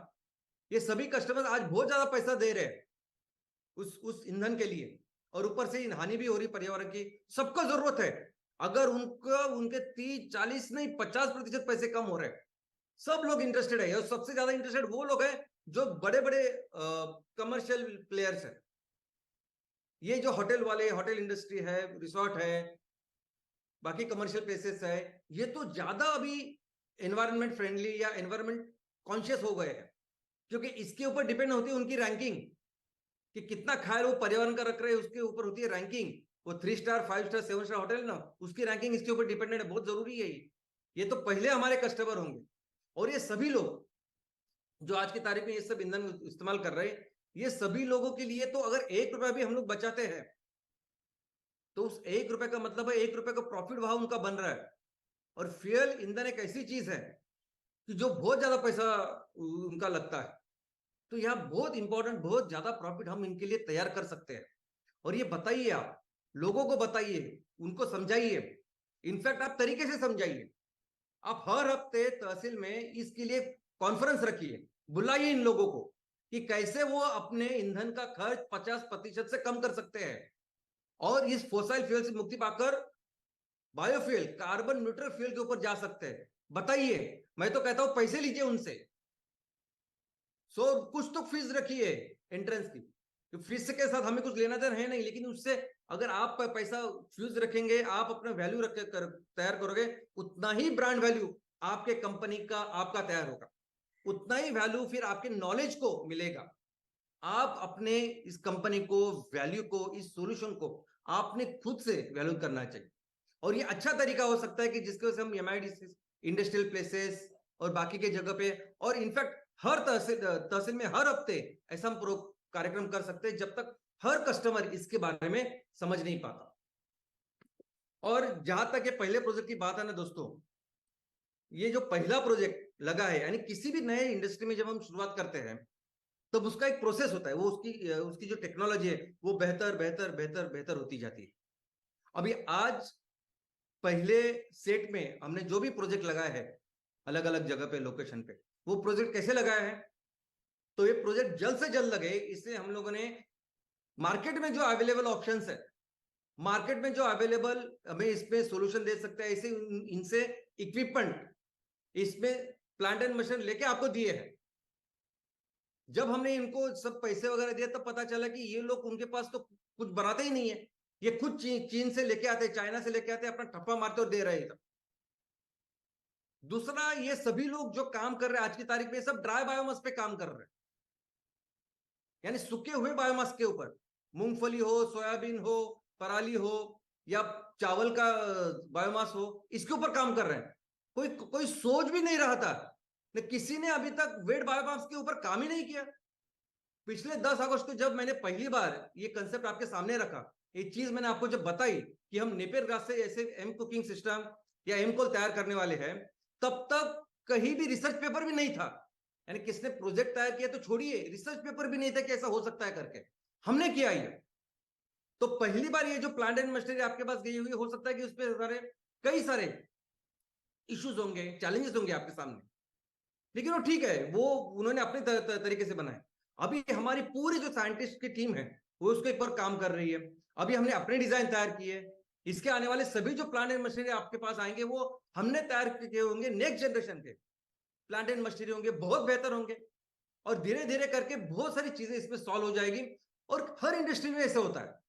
ये सभी कस्टमर्स आज बहुत ज्यादा पैसा दे रहे हैं उस ईंधन के लिए, और ऊपर से हानि भी हो रही पर्यावरण की। सबको जरूरत है, अगर उनके 30-40 नहीं 50% पैसे कम हो रहे हैं, सब लोग इंटरेस्टेड है। और सबसे ज्यादा इंटरेस्टेड वो लोग हैं जो बड़े बड़े कमर्शियल प्लेयर्स हैं। ये जो होटल वाले, होटल इंडस्ट्री है, रिसोर्ट है, बाकी कमर्शियल प्लेसेस है, ये तो ज्यादा अभी एनवायरनमेंट फ्रेंडली या एनवायरनमेंट कॉन्शियस हो गए हैं, क्योंकि इसके ऊपर डिपेंड होती है उनकी रैंकिंग कि कितना ख्याल वो पर्यावरण का रख रहे हैं। उसके ऊपर होती है रैंकिंग, वो 3 स्टार 5 स्टार 7 स्टार होटल ना, उसकी रैंकिंग इसके ऊपर डिपेंडेंट है। बहुत जरूरी है ये तो पहले हमारे कस्टमर होंगे। और ये सभी लोग जो आज की तारीख में ये सब ईंधन इस्तेमाल कर रहे हैं, ये सभी लोगों के लिए तो अगर 1 रुपया भी हम लोग बचाते हैं तो उस 1 रुपए का मतलब है 1 रुपए का प्रॉफिट वहां उनका बन रहा है। और फ्यूल ईंधन एक ऐसी चीज है कि जो बहुत ज्यादा पैसा उनका लगता है। तो यहाँ बहुत इंपॉर्टेंट, बहुत ज्यादा प्रॉफिट हम इनके लिए तैयार कर सकते हैं। और ये बताइए, आप लोगों को बताइए, उनको समझाइए, इनफैक्ट आप तरीके से समझाइए। आप हर हफ्ते तहसील में इसके लिए कॉन्फ्रेंस रखिए, बुलाइए इन लोगों को कि कैसे वो अपने ईंधन का खर्च 50% से कम कर सकते हैं और इस फोसाइल फ्यूल से मुक्ति पाकर बायोफ्यूल, कार्बन न्यूट्रल फ्यूल के ऊपर जा सकते हैं। बताइए, मैं तो कहता हूं पैसे लीजिए उनसे, कुछ तो फीस रखिए एंट्रेंस की। फीस के साथ हमें कुछ लेना देना है नहीं, लेकिन उससे अगर आप पैसा फ्यूज रखेंगे, आप अपना वैल्यू रख कर तैयार करोगे, उतना ही ब्रांड वैल्यू आपके कंपनी का आपका तैयार होगा, उतना ही वैल्यू फिर आपके नॉलेज को मिलेगा। आप अपने इस कंपनी को, वैल्यू को, इस सॉल्यूशन को आपने खुद से वैल्यू करना चाहिए। और ये अच्छा तरीका हो सकता है कि जिसके वजह से हम एमआईडीसी, इंडस्ट्रियल प्लेसेस और बाकी के जगह पे, और इनफैक्ट हर तहसील में हर हफ्ते ऐसा हम कार्यक्रम कर सकते हैं जब तक हर कस्टमर इसके बारे में समझ नहीं पाता। और जहां तक ये पहले प्रोजेक्ट की बात है ना दोस्तों, ये जो पहला प्रोजेक्ट लगा है, यानी किसी भी नए इंडस्ट्री में जब हम शुरुआत करते हैं तब उसका एक प्रोसेस होता है, वो उसकी जो टेक्नोलॉजी है वो बेहतर बेहतर बेहतर बेहतर होती जाती है। अभी आज पहले सेट में हमने जो भी प्रोजेक्ट लगाया है अलग अलग जगह पे, लोकेशन पे, वो प्रोजेक्ट कैसे लगाया है, तो ये प्रोजेक्ट जल्द से जल्द लगे इससे हम लोगों ने मार्केट में जो अवेलेबल ऑप्शंस है, मार्केट में जो अवेलेबल हमें इसमें सॉल्यूशन दे सकते हैं, ऐसे इनसे इक्विपमेंट, इसमें प्लांट एंड मशीन लेके आपको दिए हैं। जब हमने इनको सब पैसे वगैरह दिया तब पता चला कि ये लोग, उनके पास तो कुछ बनाते ही नहीं है, ये खुद चीन से लेके आते, चाइना से लेके आते, अपना ठप्पा मारते और दे रहे हैं। दूसरा, ये सभी लोग जो काम कर रहे हैं आज की तारीख में, सब ड्राई बायोमास पे काम कर रहे हैं, यानी सूखे हुए बायोमास के ऊपर, मूंगफली हो, सोयाबीन हो, पराली हो, या चावल का बायोमास हो, इसके ऊपर काम कर रहे हैं। कोई कोई सोच भी नहीं रहा था, किसी ने अभी तक वेट बायोमास के ऊपर काम ही नहीं किया। पिछले 10 अगस्त को जब मैंने पहली बार ये कंसेप्ट आपके सामने रखा, ये चीज मैंने आपको जब बताई कि हम नेपियर ग्रास से ऐसे एम कुकिंग सिस्टम या एम कोल तैयार करने वाले हैं, तब तक कहीं भी रिसर्च पेपर भी नहीं था, यानी किसने प्रोजेक्ट तैयार किया तो छोड़िए, रिसर्च पेपर भी नहीं था कि ऐसा हो सकता है करके, हमने किया ये। तो पहली बार ये जो प्लांट एंड मशीनरी आपके पास गई हुई, हो सकता है कि उस पर कई सारे इश्यूज होंगे, चैलेंजेस होंगे आपके सामने, लेकिन वो ठीक है, वो उन्होंने अपने तरीके से बनाए। अभी हमारी पूरी जो साइंटिस्ट की टीम है वो उसके ऊपर काम कर रही है। अभी हमने अपने डिजाइन तैयार किए, इसके आने वाले सभी जो प्लांट एंड मशीनरी आपके पास आएंगे वो हमने तैयार किए होंगे, नेक्स्ट जनरेशन के प्लांट एंड मशीनरी होंगे, बहुत बेहतर होंगे, और धीरे धीरे करके बहुत सारी चीजें इसमें सॉल्व हो जाएगी। और हर इंडस्ट्री में ऐसे होता है।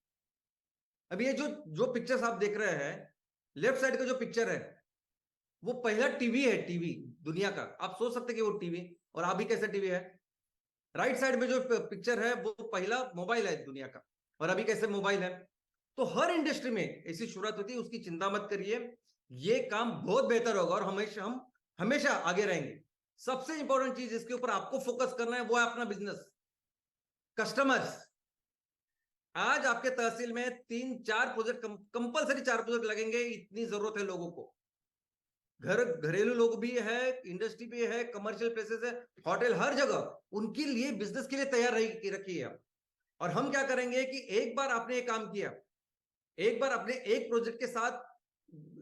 अभी ये जो जो पिक्चर्स आप देख रहे हैं, लेफ्ट साइड का जो पिक्चर है वो पहला टीवी है, टीवी दुनिया का। आप सोच सकते कि वो टीवी, और अभी कैसा टीवी है। राइट साइड में जो पिक्चर है वो पहला मोबाइल है दुनिया का, और अभी कैसे मोबाइल है। तो हर इंडस्ट्री में ऐसी शुरुआत होती है, उसकी चिंता मत करिए, ये काम बहुत बेहतर होगा और हम हमेशा आगे रहेंगे। सबसे इंपॉर्टेंट चीज इसके ऊपर आपको फोकस करना है, वो है अपना बिजनेस, कस्टमर्स। आज आपके तहसील में 3-4 प्रोजेक्ट, कंपलसरी 4 प्रोजेक्ट लगेंगे, इतनी जरूरत है लोगों को। घरेलू लोग भी है, इंडस्ट्री भी है, कमर्शियल प्लेसेस है, होटल, हर जगह उनके लिए बिजनेस के लिए तैयार रखिए आप। और हम क्या करेंगे कि एक बार आपने ये काम किया, एक बार अपने एक प्रोजेक्ट के साथ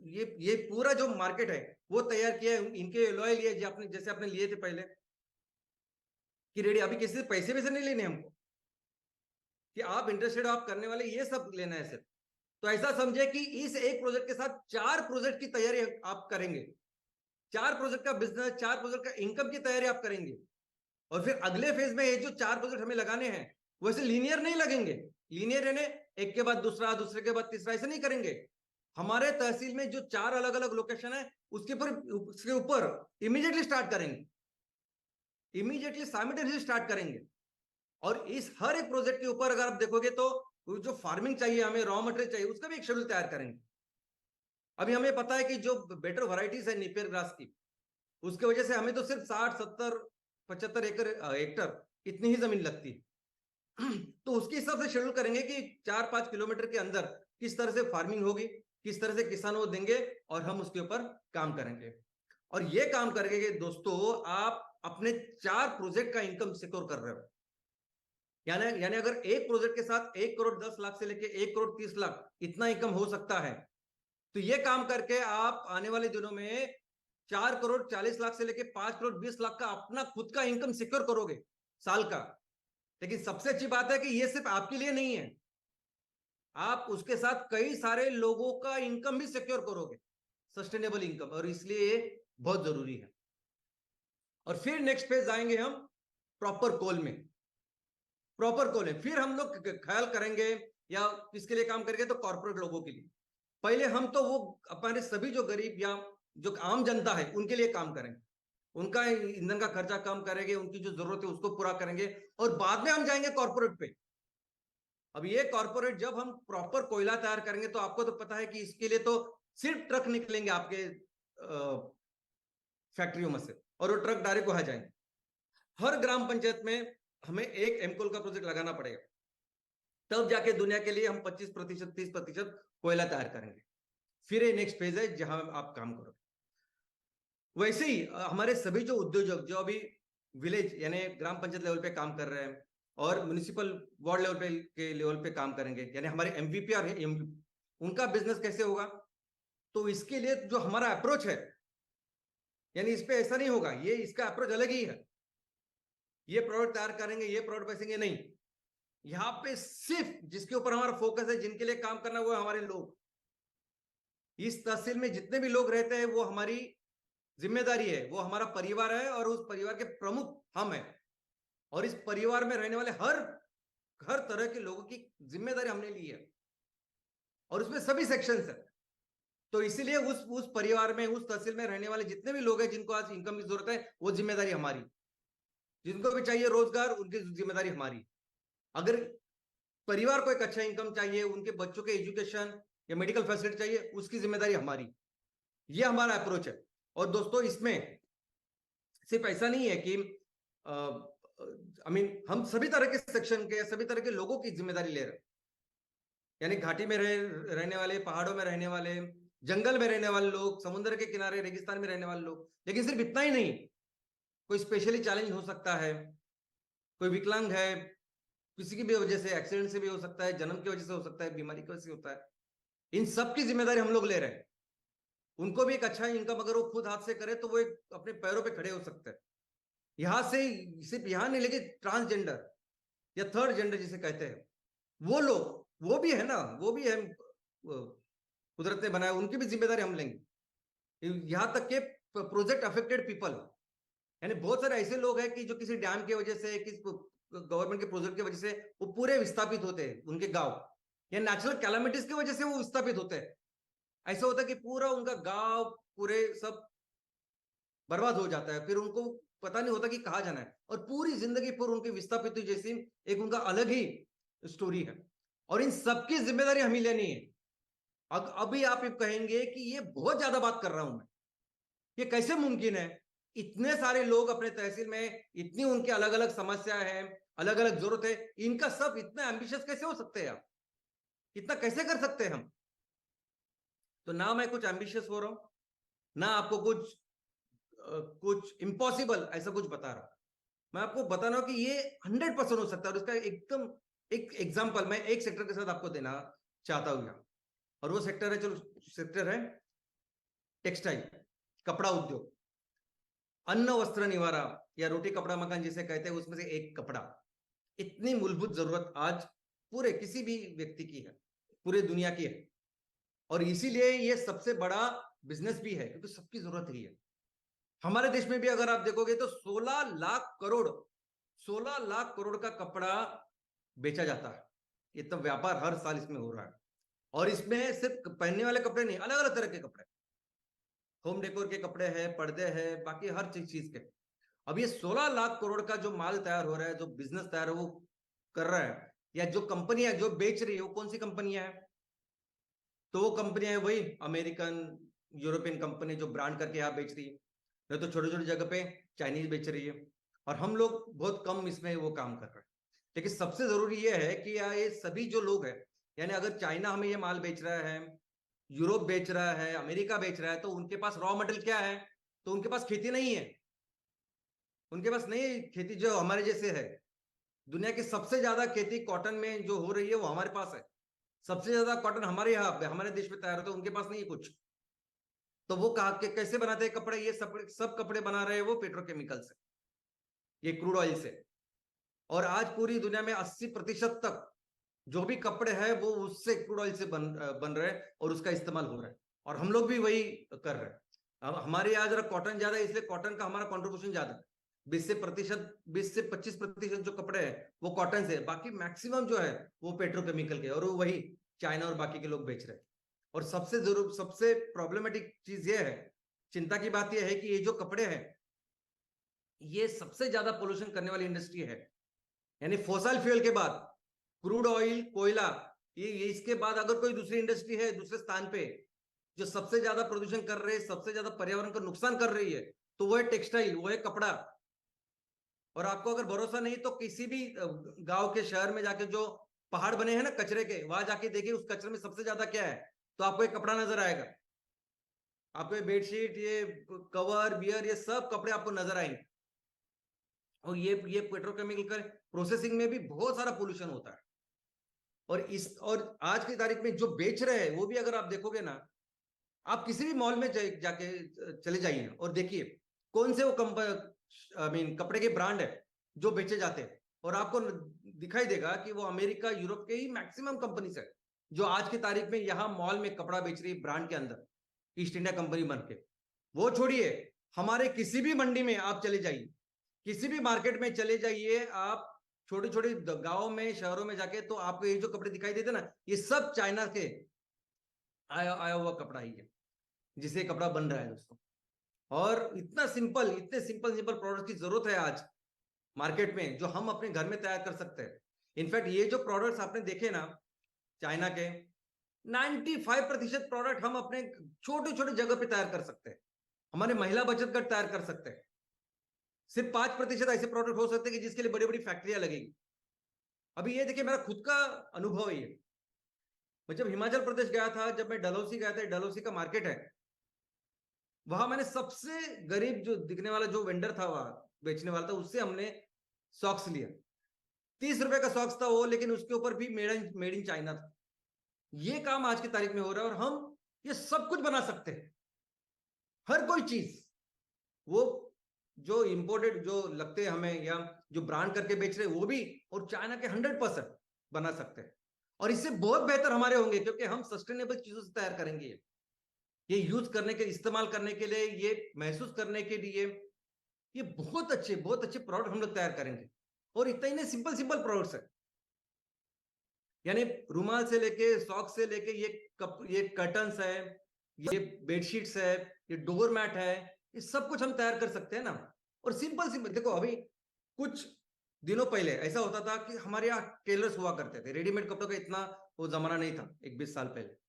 ये पूरा जो मार्केट है वो तैयार किया, इनके लॉयल लिए जैसे आपने लिए थे पहले कि रेडी, अभी किसी से पैसे वैसे नहीं लेने हमको, कि आप इंटरेस्टेड, आप करने वाले, ये सब लेना है सिर्फ। तो ऐसा समझे कि इस एक प्रोजेक्ट के साथ 4 प्रोजेक्ट की तैयारी आप करेंगे, 4 प्रोजेक्ट का बिजनेस, 4 प्रोजेक्ट का इनकम की तैयारी आप करेंगे। और फिर अगले फेज में ये जो 4 प्रोजेक्ट हमें लगाने हैं वैसे लीनियर नहीं लगेंगे, लीनियर यानी एक के बाद दूसरा, दूसरे के बाद तीसरा, ऐसे नहीं करेंगे। हमारे तहसील में जो 4 अलग अलग लोकेशन है उसके ऊपर इमीडिएटली स्टार्ट करेंगे, इमीडिएटली साइमल्टेनियसली स्टार्ट करेंगे। और इस हर एक प्रोजेक्ट के ऊपर अगर आप देखोगे तो जो फार्मिंग चाहिए, हमें रॉ मटेरियल चाहिए, उसका भी एक शेड्यूल तैयार करेंगे। अभी हमें पता है कि जो बेटर वैरायटीज है नेपियर ग्रास की, उसके वजह से हमें तो सिर्फ 60-70 75 एकड़ हेक्टर इतनी ही जमीन लगती है। तो उसके हिसाब से शेड्यूल करेंगे कि 4-5 किलोमीटर के अंदर किस तरह से फार्मिंग होगी, किस तरह से किसान वो देंगे, और हम उसके ऊपर काम करेंगे। और ये काम करके दोस्तों आप अपने 4 प्रोजेक्ट का इनकम सिक्योर कर रहे हो। यानी अगर एक प्रोजेक्ट के साथ 1 करोड़ 10 लाख से लेके 1 करोड़ 30 लाख इतना इनकम हो सकता है, तो ये काम करके आप आने वाले दिनों में 4 करोड़ 40 लाख से लेके 5 करोड़ 20 लाख का अपना खुद का इनकम सिक्योर करोगे साल का। लेकिन सबसे अच्छी बात है कि ये सिर्फ आपके लिए नहीं है, आप उसके साथ कई सारे लोगों का इनकम भी सिक्योर करोगे, सस्टेनेबल इनकम, और इसलिए ये बहुत जरूरी है। और फिर नेक्स्ट फेज आएंगे हम प्रॉपर कोल में। प्रॉपर कोल है फिर हम लोग ख्याल करेंगे या किसके लिए काम करेंगे, तो कॉर्पोरेट लोगों के लिए। पहले हम तो वो हमारे सभी जो गरीब या जो आम जनता है उनके लिए काम करेंगे, उनका ईंधन का खर्चा कम करेंगे, उनकी जो जरूरत है उसको पूरा करेंगे, और बाद में हम जाएंगे कॉर्पोरेट पे। अब ये कॉर्पोरेट जब हम प्रॉपर कोयला तैयार करेंगे तो आपको तो पता है कि इसके लिए तो सिर्फ ट्रक निकलेंगे आपके फैक्ट्रियों में से, और वो ट्रक डायरेक्ट वहां जाएंगे। हर ग्राम पंचायत में हमें एक एमकोल का प्रोजेक्ट लगाना पड़ेगा, तब जाके दुनिया के लिए हम 25% 30% कोयला तैयार करेंगे। फिर ये नेक्स्ट फेज है जहां आप काम करोगे। वैसे ही हमारे सभी जो उद्योजक जो अभी विलेज यानी ग्राम पंचायत लेवल पे काम कर रहे हैं और म्युनिसिपल वार्ड लेवल पे के लेवल पे काम करेंगे, यानी हमारे एमवीपी और उनका बिजनेस कैसे होगा, तो इसके लिए जो हमारा अप्रोच है, यानी इस पे ऐसा नहीं होगा, ये इसका अप्रोच अलग ही है। ये प्रोडक्ट तैयार करेंगे, ये प्रोडक्ट बेचेंगे, नहीं। यहाँ पे सिर्फ जिसके ऊपर हमारा फोकस है, जिनके लिए काम करना, वो हमारे लोग। इस तहसील में जितने भी लोग रहते हैं वो हमारी जिम्मेदारी है, वो हमारा परिवार है, और उस परिवार के प्रमुख हम हैं। और इस परिवार में रहने वाले हर तरह के लोगों की जिम्मेदारी हमने ली है, और उसमें सभी सेक्शंस है। तो इसीलिए उस परिवार में, उस तहसील में रहने वाले जितने भी लोग हैं जिनको आज इनकम की जरूरत है, वो जिम्मेदारी हमारी। जिनको भी चाहिए रोजगार, उनकी जिम्मेदारी हमारी। अगर परिवार को एक अच्छा इनकम चाहिए, उनके बच्चों के एजुकेशन या मेडिकल फैसिलिटी चाहिए, उसकी जिम्मेदारी हमारी। ये हमारा अप्रोच है। और दोस्तों इसमें सिर्फ ऐसा नहीं है कि हम सभी तरह के सेक्शन के, सभी तरह के लोगों की जिम्मेदारी ले रहे हैं। यानी घाटी में रहने वाले, पहाड़ों में रहने वाले, जंगल में रहने वाले लोग, समुद्र के किनारे, रेगिस्तान में रहने वाले लोग। लेकिन सिर्फ इतना ही नहीं, कोई स्पेशली चैलेंज हो सकता है, कोई विकलांग है, किसी की भी वजह से, एक्सीडेंट से भी हो सकता है, जन्म की वजह से हो सकता है, बीमारी की वजह से होता है। इन सब की जिम्मेदारी हम लोग ले रहे हैं। उनको भी एक अच्छा इनकम अगर वो खुद हाथ से करे तो वो एक अपने पैरों पे खड़े हो सकते हैं। यहां से सिर्फ यहां नहीं, लेकिन ट्रांसजेंडर या थर्ड जेंडर जिसे कहते हैं, वो लोग, वो भी है ना, वो भी है, कुदरत ने बनाया, उनकी भी जिम्मेदारी हम लेंगे। यहां तक के प्रोजेक्ट अफेक्टेड पीपल, यानी बहुत सारे ऐसे लोग हैं कि जो किसी डैम की वजह से, किसी गवर्नमेंट के प्रोजेक्ट की वजह से वो पूरे विस्थापित होते हैं, उनके गांव या नेचुरल कैलामिटीज की वजह से वो विस्थापित होते हैं। ऐसा होता है कि पूरा उनका गांव, पूरे सब बर्बाद हो जाता है, फिर उनको पता नहीं होता कि कहाँ जाना है, और पूरी जिंदगी पर उनकी विस्थापित जैसी एक उनका अलग ही स्टोरी है। और इन सबकी जिम्मेदारी हमें लेनी है। अभी आप कहेंगे कि ये बहुत ज्यादा बात कर रहा हूं मैं, ये कैसे मुमकिन है? इतने सारे लोग अपने तहसील में, इतनी उनकी अलग अलग समस्याएं हैं, अलग अलग जरूरत है, इनका सब इतना एम्बिशियस कैसे हो सकते हैं आप? इतना कैसे कर सकते हैं हम? तो ना मैं कुछ एम्बिशियस हो रहा हूं, ना आपको कुछ इम्पॉसिबल ऐसा कुछ बता रहा हूं। मैं आपको बता रहा हूं कि ये 100% हो सकता है। और इसका एकदम एक एग्जाम्पल मैं एक सेक्टर के साथ आपको देना चाहता हूं यहां, और वो सेक्टर है, चलो सेक्टर है टेक्सटाइल, कपड़ा उद्योग। अन्न वस्त्र निवारा या रोटी कपड़ा मकान जिसे कहते हैं, उसमें से एक कपड़ा। इतनी मूलभूत जरूरत आज पूरे किसी भी व्यक्ति की है, पूरे दुनिया की है, और इसीलिए ये सबसे बड़ा बिजनेस भी है, क्योंकि सबकी जरूरत ही है। हमारे देश में भी अगर आप देखोगे तो 16 लाख करोड़ का कपड़ा बेचा जाता है। ये तो व्यापार हर साल इसमें हो रहा है, और इसमें सिर्फ पहनने वाले कपड़े नहीं, अलग अलग तरह के कपड़े, होम डेकोर के कपड़े हैं, पर्दे हैं, बाकी हर चीज के। अब ये 16 लाख करोड़ का जो माल तैयार हो रहा है, जो बिजनेस तैयार है वो कर रहा है, या जो कंपनियां जो बेच रही है, वो कौन सी कंपनियां हैं? तो वो कंपनियां है वही अमेरिकन, यूरोपियन कंपनी जो ब्रांड करके यहाँ बेच रही है। नहीं तो छोटी छोटी जगह पे चाइनीज बेच रही है। और हम लोग बहुत कम इसमें वो काम कर रहे हैं। लेकिन सबसे जरूरी ये है कि ये सभी जो लोग हैं, यानी अगर चाइना हमें ये माल बेच रहा है, यूरोप बेच रहा है, अमेरिका बेच रहा है, तो उनके पास रॉ मटेरियल क्या है? तो उनके पास खेती नहीं है, उनके पास नहीं है खेती जो हमारे जैसे है। दुनिया की सबसे ज्यादा खेती कॉटन में जो हो रही है वो हमारे पास है। सबसे ज्यादा कॉटन हमारे यहाँ पे हमारे देश में तैयार होता है, उनके पास नहीं है कुछ। तो वो कहा कि कैसे बनाते हैं कपड़े? ये सब कपड़े बना रहे हैं वो पेट्रोकेमिकल से, ये क्रूड ऑयल से। और आज पूरी दुनिया में 80% तक जो भी कपड़े हैं वो उससे क्रूड ऑयल से बन रहे हैं और उसका इस्तेमाल हो रहा है। और हम लोग भी वही कर रहे हैं। अब हमारे यहाँ जरा कॉटन ज्यादा है, इसलिए कॉटन का हमारा कॉन्ट्रीब्यूशन ज्यादा है। 20 से 25% जो कपड़े हैं वो कॉटन से, बाकी मैक्सिमम जो है वो पेट्रोकेमिकल के, और वो वही चाइना और बाकी के लोग बेच रहे हैं। और सबसे प्रॉब्लमेटिक चीज ये है, चिंता की बात यह है कि ये जो कपड़े हैं ये सबसे ज्यादा पोल्यूशन करने वाली इंडस्ट्री है। यानी फॉसिल फ्यूल के बाद क्रूड ऑयल, कोयला, ये इसके बाद अगर कोई दूसरी इंडस्ट्री है दूसरे स्थान पे जो सबसे ज्यादा प्रदूषण कर रही है, सबसे ज्यादा पर्यावरण को नुकसान कर रही है, तो वो है टेक्सटाइल, वो है कपड़ा। और आपको अगर भरोसा नहीं तो किसी भी गांव के शहर में जाके जो पहाड़ बने हैं ना कचरे के, वहां जाके देखिए उस कचरे में सबसे ज्यादा क्या है, तो आपको एक कपड़ा नजर आएगा। आपको ये बेडशीट, ये कवर, बियर, ये सब कपड़े आपको नजर आएंगे। और ये पेट्रोकेमिकल का प्रोसेसिंग में भी बहुत सारा पोल्यूशन होता है। और आज की तारीख में जो बेच रहे हैं वो भी अगर आप देखोगे ना, आप किसी भी मॉल में जाके चले जाइए और देखिए कौन से वो कपड़े के ब्रांड है जो बेचे जाते हैं, और आपको दिखाई देगा कि वो अमेरिका, यूरोप के ही मैक्सिमम कंपनीज है जो आज की तारीख में यहाँ मॉल में कपड़ा बेच रही है ब्रांड के अंदर, ईस्ट इंडिया कंपनी बन के। वो छोड़िए, हमारे किसी भी मंडी में आप चले जाइए, किसी भी मार्केट में चले जाइए आप, छोटी छोटी गांव में, शहरों में जाके, तो आपको ये जो कपड़े दिखाई देते ना, ये सब चाइना के आया हुआ कपड़ा ही है जिसे कपड़ा बन रहा है दोस्तों। और इतने सिंपल प्रोडक्ट की जरूरत है आज मार्केट में, जो हम अपने घर में तैयार कर सकते हैं। इनफैक्ट ये जो प्रोडक्ट्स आपने देखे ना चाइना के, 95% प्रोडक्ट हम अपने छोटे छोटे जगह पे तैयार कर सकते हैं। हमारे महिला बचत गट तैयार कर सकते हैं। सिर्फ 5% ऐसे प्रोडक्ट हो सकते हैं कि जिसके लिए बड़ी बड़ी फैक्ट्रियां लगेगी। अभी ये देखिए, मेरा खुद का अनुभव है ये। मैं जब हिमाचल प्रदेश गया था, जब मैं डलहौजी गया था, डलहौजी का मार्केट है, वहां मैंने सबसे गरीब जो दिखने वाला जो वेंडर था, वहां बेचने वाला था, उससे हमने सॉक्स लिया। 30 रुपए का सॉक्स था वो, लेकिन उसके ऊपर भी मेड इन चाइना था। ये काम आज की तारीख में हो रहा है, और हम ये सब कुछ बना सकते हैं। हर कोई चीज, वो जो इंपोर्टेड जो लगते हैं हमें, या जो ब्रांड करके बेच रहे हैं वो भी, और चाइना के 100% बना सकते हैं। और इससे बहुत बेहतर हमारे होंगे, क्योंकि हम सस्टेनेबल चीजों से तैयार करेंगे। ये यूज करने के, इस्तेमाल करने के लिए, ये महसूस करने के लिए, ये बहुत अच्छे प्रोडक्ट हम लोग तैयार करेंगे। और इतना ही नहीं, सिंपल प्रोडक्ट्स है। यानी रुमाल से लेके, सॉक्स से लेके, ये कर्टन्स है, ये बेडशीट्स है, ये डोर मैट है, ये सब कुछ हम तैयार कर सकते हैं ना। और सिंपल देखो, अभी कुछ दिनों पहले ऐसा होता था कि हमारे यहाँ टेलर्स हुआ करते थे, रेडीमेड कपड़ों का इतना वो जमाना नहीं था। 20 साल पहले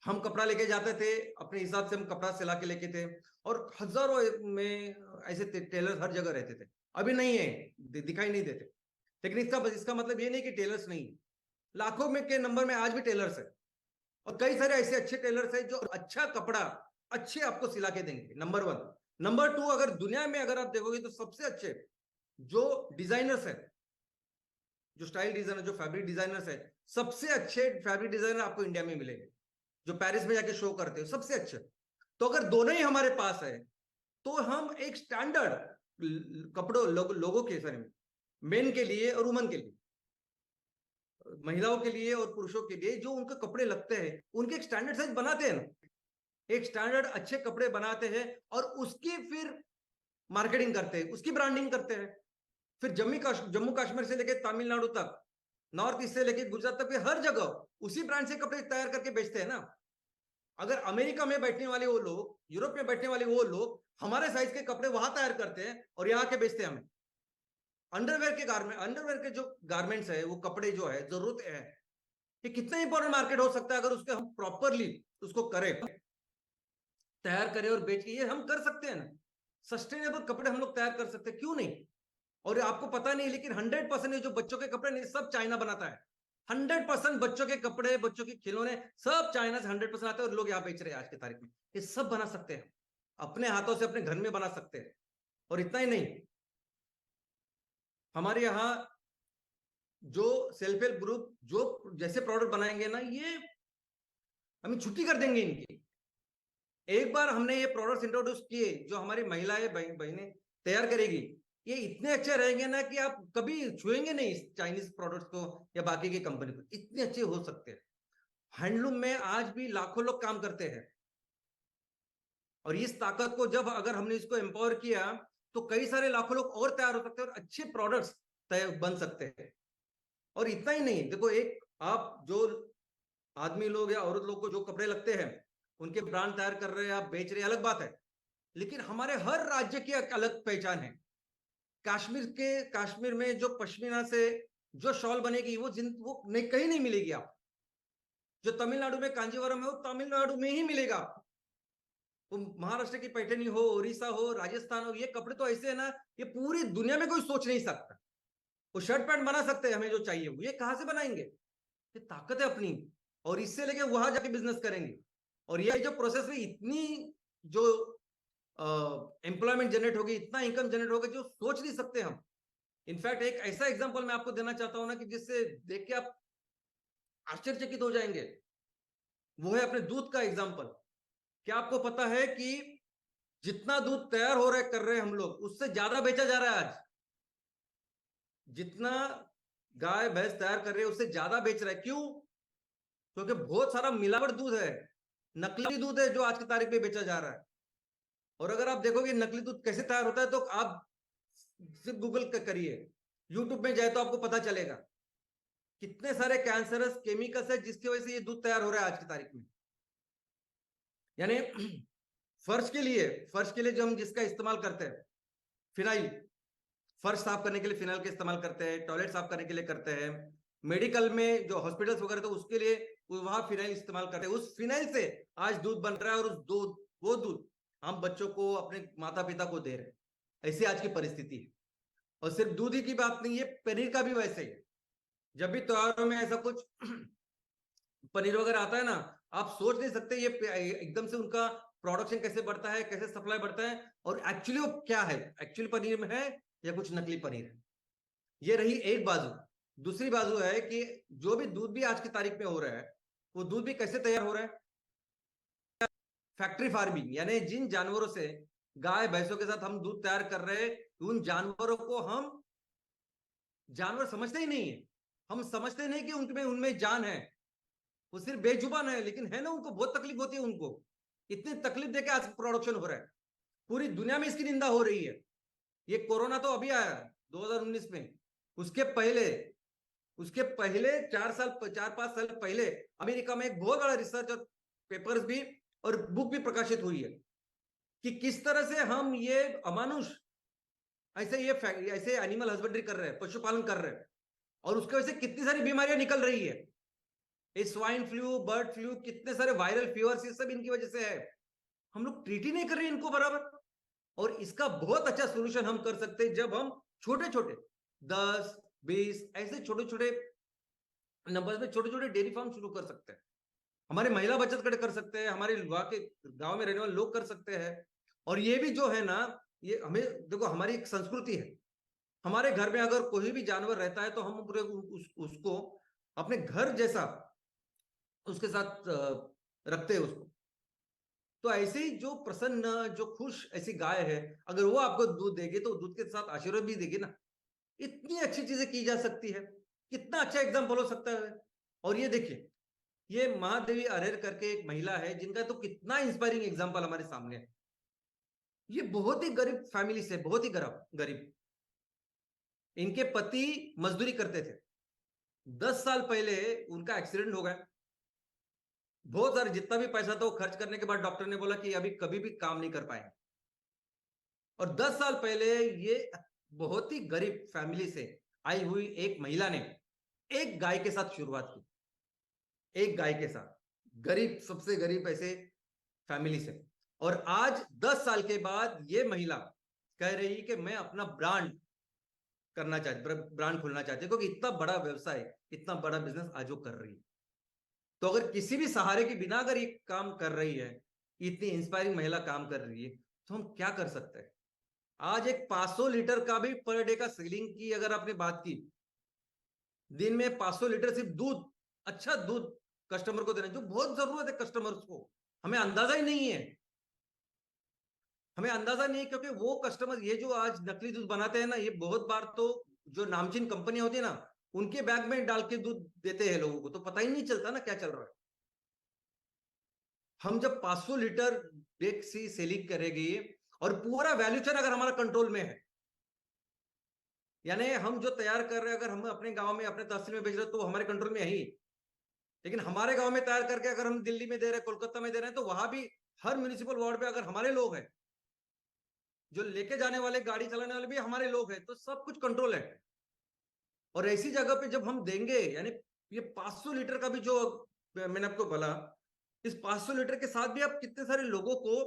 हम कपड़ा लेके जाते थे, अपने हिसाब से हम कपड़ा सिला के लेके थे, और हजारों में ऐसे टेलर्स हर जगह रहते थे। अभी नहीं है, दिखाई नहीं देते। लेकिन इसका मतलब ये नहीं कि टेलर्स नहीं, लाखों में के नंबर में आज भी टेलर्स है। और कई सारे ऐसे अच्छे टेलर्स है जो अच्छा कपड़ा अच्छे आपको सिला के देंगे, नंबर 1। नंबर 2, अगर दुनिया में अगर आप देखोगे तो सबसे अच्छे जो डिजाइनर्स है, जो स्टाइल डिजाइनर, जो फैब्रिक डिजाइनर्स है, सबसे अच्छे फैब्रिक डिजाइनर आपको इंडिया में मिलेंगे, जो पेरिस में जाके शो करते हो, सबसे अच्छे। तो अगर दोनों ही हमारे पास है, तो हम एक स्टैंडर्ड कपड़ों लोगों के सर, मेन के लिए और वुमन के लिए, महिलाओं के लिए और पुरुषों के लिए, जो उनके कपड़े लगते हैं, उनके एक स्टैंडर्ड साइज बनाते हैं ना, एक स्टैंडर्ड अच्छे कपड़े बनाते हैं, और उसकी फिर मार्केटिंग करते हैं, उसकी ब्रांडिंग करते हैं। फिर जम्मू कश्मीर से लेकर तमिलनाडु तक, नॉर्थ ईस्ट से लेकर गुजरात तक, हर जगह उसी ब्रांड से कपड़े तैयार करके बेचते हैं ना। अगर अमेरिका में बैठने वाले वो लोग, यूरोप में बैठने वाले वो लोग हमारे साइज के कपड़े वहां तैयार करते हैं और यहाँ के बेचते हैं हमें। अंडरवेयर के जो गारमेंट्स है, वो कपड़े जो है, जरूरत है, ये कितना इंपॉर्टेंट मार्केट हो सकता है अगर उसके हम प्रॉपरली उसको करें, तैयार करें और बेच के। ये हम कर सकते हैं ना, सस्टेनेबल कपड़े हम लोग तैयार कर सकते हैं, क्यों नहीं? और आपको पता नहीं, लेकिन 100% जो बच्चों के कपड़े नहीं, सब चाइना बनाता है। 100% बच्चों के कपड़े, बच्चों के खिलौने सब चाइना से 100% आते हैं, और लोग यहाँ बेच रहे हैं आज की तारीख में। ये सब बना सकते हैं, अपने हाथों से अपने घर में बना सकते हैं। और इतना ही नहीं, हमारे यहाँ जो सेल्फ हेल्प ग्रुप जो जैसे प्रोडक्ट बनाएंगे ना, ये हम छुट्टी कर देंगे इनकी। एक बार हमने ये प्रोडक्ट्स इंट्रोड्यूस किए, जो हमारी महिलाएं बहनें तैयार करेगी, ये इतने अच्छे रहेंगे ना कि आप कभी छुएंगे नहीं चाइनीज प्रोडक्ट्स को या बाकी की कंपनी को, इतने अच्छे हो सकते हैं। हैंडलूम में आज भी लाखों लोग काम करते हैं, और इस ताकत को जब अगर हमने इसको एम्पावर किया, तो कई सारे लाखों लोग और तैयार हो सकते हैं, और अच्छे प्रोडक्ट्स बन सकते हैं। और इतना ही नहीं, देखो, एक आप जो आदमी लोग या औरत लोग को जो कपड़े लगते हैं, उनके ब्रांड तैयार कर रहे हैं, आप बेच रहे हैं, अलग बात है। लेकिन हमारे हर राज्य की एक अलग पहचान है। कश्मीर में जो पश्मीना से जो शॉल बनेगी, वो नहीं, कहीं नहीं मिलेगी। आप जो तमिलनाडु में कांजीवरम है, वो तमिलनाडु में ही मिलेगा। वो महाराष्ट्र की पैठनी हो, उड़ीसा हो, राजस्थान हो, ये कपड़े तो ऐसे है ना, ये पूरी दुनिया में कोई सोच नहीं सकता। वो शर्ट पैंट बना सकते हैं, हमें जो चाहिए वो, ये कहां से बनाएंगे? ये ताकत है अपनी, और इससे लेके वहां जाके बिजनेस करेंगे। और ये जो प्रोसेस में इतनी जो एम्प्लॉयमेंट जनरेट होगी, इतना इनकम जनरेट होगा, जो सोच नहीं सकते हम। इनफैक्ट एक ऐसा एग्जांपल मैं आपको देना चाहता हूं ना, कि जिससे देख के आप आश्चर्यचकित हो जाएंगे। वो है अपने दूध का एग्जांपल। क्या आपको पता है कि जितना दूध तैयार हो रहा है, कर रहे हैं हम लोग, उससे ज्यादा बेचा जा रहा है आज। जितना गाय भैंस तैयार कर रहे हैं, उससे ज्यादा बेच रहा है। क्यों? क्योंकि बहुत सारा मिलावट दूध है, नकली दूध है, जो आज की तारीख में बेचा जा रहा है। और अगर आप देखोगे नकली दूध कैसे तैयार होता है, तो आप सिर्फ गूगल करिए, यूट्यूब में जाए तो आपको पता चलेगा कितने सारे कैंसरस केमिकल्स है जिसकी वजह से ये दूध तैयार हो रहा है आज की तारीख में। यानी फर्श के लिए जो हम जिसका इस्तेमाल करते हैं, फिनाइल, फर्श साफ करने के लिए फिनाइल का इस्तेमाल करते हैं, टॉयलेट साफ करने के लिए करते हैं, मेडिकल में जो हॉस्पिटल्स वगैरह, तो उसके लिए वहां फिनाइल इस्तेमाल करते हैं। उस फिनाइल से आज दूध बन रहा है, और वो दूध हम बच्चों को, अपने माता पिता को दे रहे हैं। ऐसी आज की परिस्थिति है। और सिर्फ दूध ही की बात नहीं है, पनीर का भी वैसे ही है। जब भी त्योहारों में ऐसा कुछ पनीर वगैरह आता है ना, आप सोच नहीं सकते ये एकदम से उनका प्रोडक्शन कैसे बढ़ता है, कैसे सप्लाई बढ़ता है, और एक्चुअली वो क्या है, एक्चुअली पनीर में है या कुछ नकली पनीर है। ये रही एक बाजू। दूसरी बाजू है कि जो भी दूध भी आज की तारीख में हो रहा है, वो दूध भी कैसे तैयार हो रहा है? फैक्ट्री फार्मिंग, यानी जिन जानवरों से, गाय भैंसों के साथ हम दूध तैयार कर रहे हैं, उन जानवरों को हम जानवर समझते ही नहीं है। हम समझते नहीं कि उनमें उनमें जान है। वो सिर्फ बेजुबान है, लेकिन है ना, उनको बहुत तकलीफ होती है। उनको इतनी तकलीफ देके आज प्रोडक्शन हो रहा है, पूरी दुनिया में इसकी निंदा हो रही है। ये कोरोना तो अभी आया 2019 में, उसके पहले 4-5 साल पहले अमेरिका में एक बहुत बड़ा रिसर्च और पेपर्स भी और बुक भी प्रकाशित हुई है, कि किस तरह से हम ये अमानुष ऐसे एनिमल हस्बेंड्री कर रहे हैं, पशुपालन कर रहे हैं, और उसकी वजह से कितनी सारी बीमारियां निकल रही है। ये स्वाइन फ्लू, बर्ड फ्लू, कितने सारे वायरल फीवर्स, ये सब इनकी वजह से है। हम लोग ट्रीट ही नहीं कर रहे इनको बराबर। और इसका बहुत अच्छा सोल्यूशन हम कर सकते हैं, जब हम छोटे छोटे 10-20 ऐसे छोटे छोटे नंबर्स में छोटे छोटे डेयरी फार्म शुरू कर सकते हैं। हमारे महिला बचत गट कर सकते हैं, हमारे गांव में रहने वाले लोग कर सकते हैं। और ये भी जो है ना, ये हमें देखो, हमारी एक संस्कृति है। हमारे घर में अगर कोई भी जानवर रहता है, तो हम पूरे उसको अपने घर जैसा उसके साथ रखते हैं उसको। तो ऐसे ही जो प्रसन्न, जो खुश ऐसी गाय है, अगर वो आपको दूध देगी, तो दूध के साथ आशीर्वाद भी देगी ना। इतनी अच्छी चीजें की जा सकती है, कितना अच्छा एग्जाम्पल हो सकता है। और ये देखिए, ये महादेवी अरेर करके एक महिला है, जिनका तो कितना इंस्पायरिंग एग्जाम्पल हमारे सामने है। ये बहुत ही गरीब फैमिली से, बहुत ही गरीब, इनके पति मजदूरी करते थे। 10 साल पहले उनका एक्सीडेंट हो गया। बहुत सारे जितना भी पैसा था वो खर्च करने के बाद डॉक्टर ने बोला कि अभी कभी भी काम नहीं कर पाएंगे। और 10 साल पहले ये बहुत ही गरीब फैमिली से आई हुई एक महिला ने एक गाय के साथ शुरुआत की, एक गाय के साथ, गरीब, सबसे गरीब ऐसे फैमिली से। और आज 10 साल के बाद ये महिला कह रही कि मैं अपना ब्रांड करना चाहते, ब्रांड खोलना चाहते, क्योंकि इतना बड़ा व्यवसाय, इतना बड़ा बिजनेस आज वो कर रही है। तो अगर किसी भी सहारे के बिना अगर ये काम कर रही है, इतनी इंस्पायरिंग महिला काम कर रही है, तो हम क्या कर सकते हैं। आज एक 500 लीटर का भी पर डे का सेलिंग की अगर आपने बात की, दिन में 500 लीटर सिर्फ दूध, अच्छा दूध कस्टमर को देना, जो बहुत जरूरत है कस्टमर्स को, हमें अंदाजा ही नहीं है, हमें अंदाजा नहीं है, क्योंकि वो कस्टमर ये जो आज नकली दूध बनाते हैं ना, ये बहुत बार तो जो नामचीन कंपनियां होती है ना, उनके बैग में डाल के दूध देते हैं लोगों को, तो पता ही नहीं चलता ना क्या चल रहा है। हम जब 500 लीटर बेक सी सेलिंग करेगी और पूरा वैल्यू चेन अगर हमारा कंट्रोल में है, यानी हम जो तैयार कर रहे हैं, अगर हम अपने गांव में अपने तहसील में बेच रहे हैं तो हमारे कंट्रोल में है ही, लेकिन हमारे गांव में तैयार करके अगर हम दिल्ली में दे रहे हैं, कोलकाता में दे रहे हैं, तो वहां भी हर म्यूनिसिपल वार्ड पे अगर हमारे लोग हैं, जो लेके जाने वाले, गाड़ी चलाने वाले भी हमारे लोग हैं, तो सब कुछ कंट्रोल है। और ऐसी जगह पे जब हम देंगे, यानी ये 500 लीटर का भी जो मैंने आपको बोला, इस 500 लीटर के साथ भी आप कितने सारे लोगों को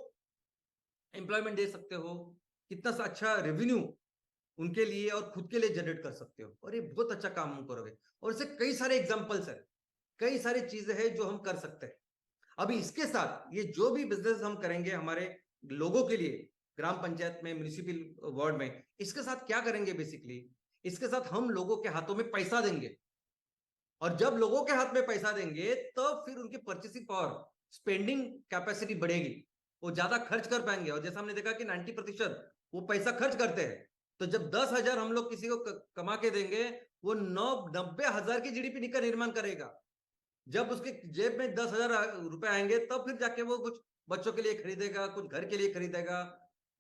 एम्प्लॉयमेंट दे सकते हो, कितना सा अच्छा रेवेन्यू उनके लिए और खुद के लिए जनरेट कर सकते हो, और ये बहुत अच्छा काम हम करोगे। और इससे कई सारे एग्जांपल्स है, कई सारी चीजें हैं जो हम कर सकते हैं। अभी इसके साथ ये जो भी बिजनेस हम करेंगे हमारे लोगों के लिए, ग्राम पंचायत में, म्यूनिसिपल वार्ड में, इसके साथ क्या करेंगे बेसिकली, इसके साथ हम लोगों के हाथों में पैसा देंगे, और जब लोगों के हाथ में पैसा देंगे तो फिर उनकी परचेसिंग पावर, स्पेंडिंग कैपेसिटी बढ़ेगी, वो ज्यादा खर्च कर पाएंगे। और जैसा हमने देखा कि 90% वो पैसा खर्च करते हैं, तो जब 10,000 हम लोग किसी को कमा के देंगे, वो 90,000 की जीडीपी का निर्माण करेगा। जब उसके जेब में 10,000 रुपए आएंगे, तब फिर जाके वो कुछ बच्चों के लिए खरीदेगा, कुछ घर के लिए खरीदेगा,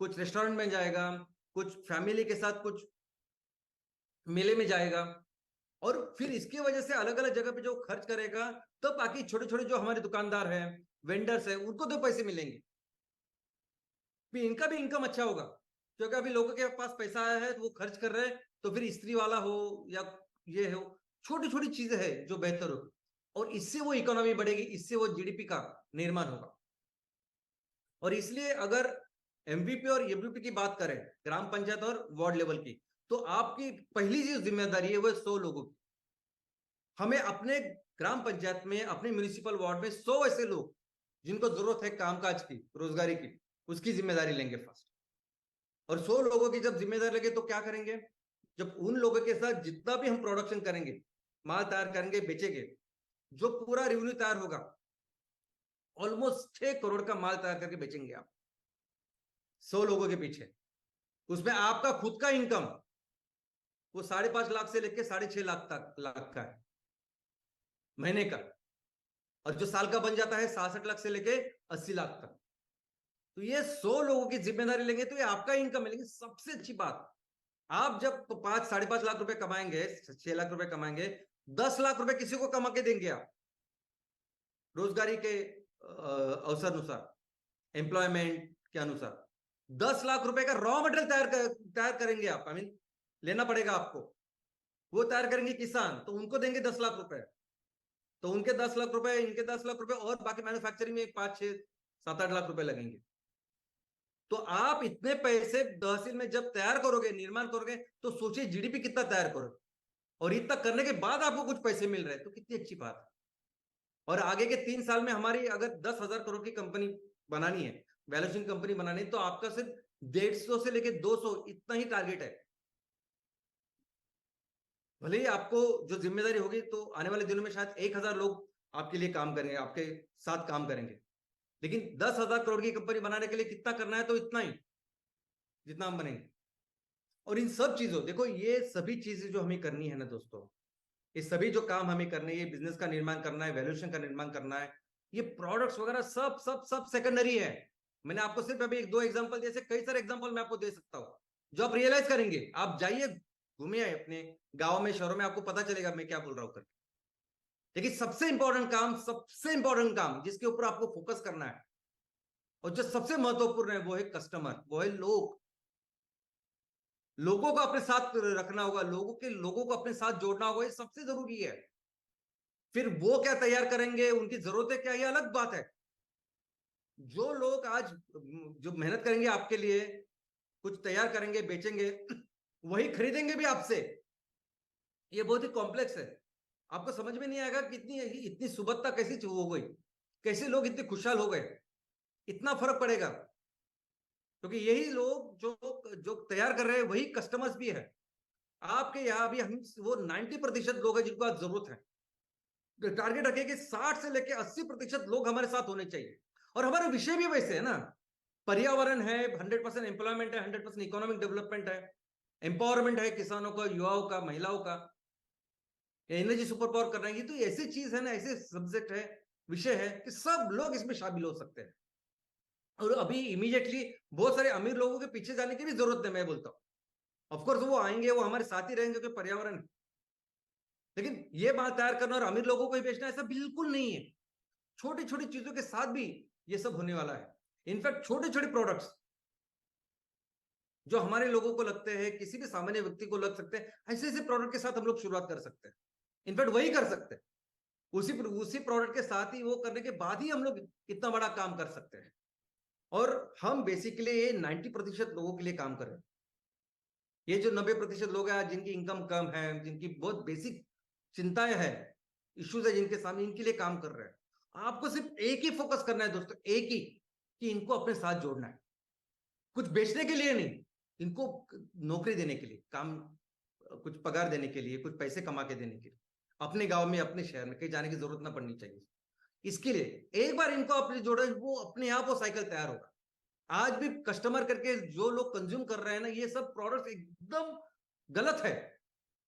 कुछ रेस्टोरेंट में जाएगा, कुछ फैमिली के साथ कुछ मेले में जाएगा, और फिर इसकी वजह से अलग अलग जगह पे जो खर्च करेगा, तो बाकी छोटे छोटे जो हमारे दुकानदार हैं, वेंडर्स हैं, उनको तो पैसे मिलेंगे, फिर इनका भी इनकम अच्छा होगा, क्योंकि अभी लोगों के पास पैसा आया है तो वो खर्च कर रहे हैं, तो फिर स्त्री वाला हो या ये हो, छोटी छोटी चीजें हैं जो बेहतर हो, और इससे वो इकोनॉमी बढ़ेगी, इससे वो जीडीपी का निर्माण होगा। और इसलिए अगर एमवीपी और एबीपी की बात करें, ग्राम पंचायत और वार्ड लेवल की, तो आपकी पहली जो जिम्मेदारी है वो 100 लोगों की। हमें अपने ग्राम पंचायत में, अपने म्यूनिसिपल वार्ड में 100 ऐसे लोग जिनको जरूरत है कामकाज की, रोजगारी की, उसकी जिम्मेदारी लेंगे फर्स्ट। और 100 लोगों की जब जिम्मेदारी लेंगे तो क्या करेंगे, जब उन लोगों के साथ जितना भी हम प्रोडक्शन करेंगे, माल तैयार करेंगे, बेचेंगे, जो पूरा रेवेन्यू तैयार होगा, ऑलमोस्ट 6 करोड़ का माल तैयार करके बेचेंगे आप 100 लोगों के पीछे। उसमें आपका खुद का इनकम वो 5.5 लाख से लेकर 6.5 लाख का है महीने का, और जो साल का बन जाता है 66 लाख से लेके 80 लाख तक। तो ये 100 लोगों की जिम्मेदारी लेंगे तो ये आपका इनकम मिलेगी। सबसे अच्छी बात, आप जब 5-5.5 लाख रुपए कमाएंगे, 6 लाख रुपए कमाएंगे, 10 लाख रुपए किसी को कमा के देंगे आप, रोजगारी के अवसर अनुसार, एम्प्लॉयमेंट के अनुसार। 10 लाख रुपए का रॉ मटेरियल तैयार करेंगे आप, आई मीन लेना पड़ेगा आपको, वो तैयार करेंगे किसान, तो उनको देंगे 10 लाख रुपए, तो उनके 10 लाख रुपए, इनके 10 लाख रुपए, और बाकी मैन्युफैक्चरिंग में 5-6-7-8 लाख रुपए लगेंगे। तो आप इतने पैसे तहसील में जब तैयार करोगे, निर्माण करोगे, तो सोचिए जीडीपी कितना तैयार करोगे, और इतना करने के बाद आपको कुछ पैसे मिल रहे हैं, तो कितनी अच्छी बात है। और आगे के 3 साल में हमारी अगर 10,000 करोड़ की कंपनी बनानी है, वैल्यूएशन कंपनी बनानी है, तो आपका सिर्फ 150 से लेके 200 इतना ही टारगेट है। भले ही आपको जो जिम्मेदारी होगी, तो आने वाले दिनों में शायद 1,000 लोग आपके लिए काम करेंगे, आपके साथ काम करेंगे, लेकिन 10,000 करोड़ की कंपनी बनाने के लिए कितना करना है, तो इतना ही जितना हम बनेंगे। और इन सब चीजों, देखो ये सभी चीजें जो हमें करनी है ना दोस्तों, ये सभी जो काम हमें करने हैं, ये बिजनेस का निर्माण करना है, वैल्यूएशन का निर्माण करना है, ये प्रोडक्ट्स वगैरह सब सब सब सेकेंडरी है। मैंने आपको सिर्फ अभी 1-2 एग्जांपल दिए, कई सारे एग्जांपल मैं आपको दे सकता हूं, जो आप रियलाइज करेंगे। आप जाइए, घूमिए अपने गांव में, शहरों में, आपको पता चलेगा मैं क्या बोल रहा हूं करके। लेकिन सबसे इंपॉर्टेंट काम जिसके ऊपर आपको फोकस करना है, और जो सबसे महत्वपूर्ण है, वो है कस्टमर, वो है लोग। लोगों को अपने साथ रखना होगा, लोगों को अपने साथ जोड़ना होगा, ये सबसे जरूरी है। फिर वो क्या तैयार करेंगे, उनकी जरूरतें क्या, ये अलग बात है। जो लोग आज जो मेहनत करेंगे आपके लिए, कुछ तैयार करेंगे, बेचेंगे, वही खरीदेंगे भी आपसे। ये बहुत ही कॉम्प्लेक्स है, आपको समझ में नहीं आएगा कि इतनी इतनी सुबत्ता कैसी हो गई, कैसे लोग इतने खुशहाल हो गए। इतना फर्क पड़ेगा, क्योंकि यही लोग जो जो तैयार कर रहे हैं वही कस्टमर्स भी है। आपके यहाँ भी हम वो 90% लोग हैं जिनको आज जरूरत है। टारगेट रखिए कि 60 से लेकर 80% लोग हमारे साथ होने चाहिए। और हमारे विषय भी वैसे है ना, पर्यावरण है, 100% एम्प्लॉयमेंट है, 100% इकोनॉमिक डेवलपमेंट है, एम्पावरमेंट है किसानों का, युवाओं का, महिलाओं का, एनर्जी सुपर पावर कर रहे हैं। ये तो ऐसी चीज है ना, ऐसे सब्जेक्ट है, विषय है कि सब लोग इसमें शामिल हो सकते हैं। और अभी इमीडिएटली बहुत सारे अमीर लोगों के पीछे जाने की भी जरूरत नहीं, मैं बोलता हूँ। ऑफकोर्स वो आएंगे, वो हमारे साथ ही रहेंगे क्योंकि पर्यावरण। लेकिन ये बात तैयार करना और अमीर लोगों को ही बेचना ऐसा बिल्कुल नहीं है। छोटी छोटी चीजों के साथ भी ये सब होने वाला है। इनफैक्ट छोटे छोटे प्रोडक्ट्स जो हमारे लोगों को लगते हैं, किसी भी सामान्य व्यक्ति को लग सकते हैं, ऐसे ऐसे प्रोडक्ट के साथ हम लोग शुरुआत कर सकते हैं। इनफैक्ट वही कर सकते हैं, उसी उसी प्रोडक्ट के साथ ही वो करने के बाद ही हम लोग इतना बड़ा काम कर सकते हैं। और हम बेसिकली ये 90% लोगों के लिए काम कर रहे हैं। ये जो 90% लोग हैं जिनकी इनकम कम है, जिनकी बहुत बेसिक चिंताएं हैं, इश्यूज है जिनके सामने, इनके लिए काम कर रहे हैं। आपको सिर्फ एक ही फोकस करना है दोस्तों, एक ही, कि इनको अपने साथ जोड़ना है। कुछ बेचने के लिए नहीं, इनको नौकरी देने के लिए, काम, कुछ पगार देने के लिए, कुछ पैसे कमा के देने के लिए, अपने गांव में, अपने शहर में कहीं जाने की जरूरत ना पड़नी चाहिए। इसके लिए एक बार इनको अपने जोड़े, वो अपने आप वो साइकिल तैयार होगा। आज भी कस्टमर करके जो लोग कंज्यूम कर रहे हैं ना, ये सब प्रोडक्ट्स एकदम गलत है।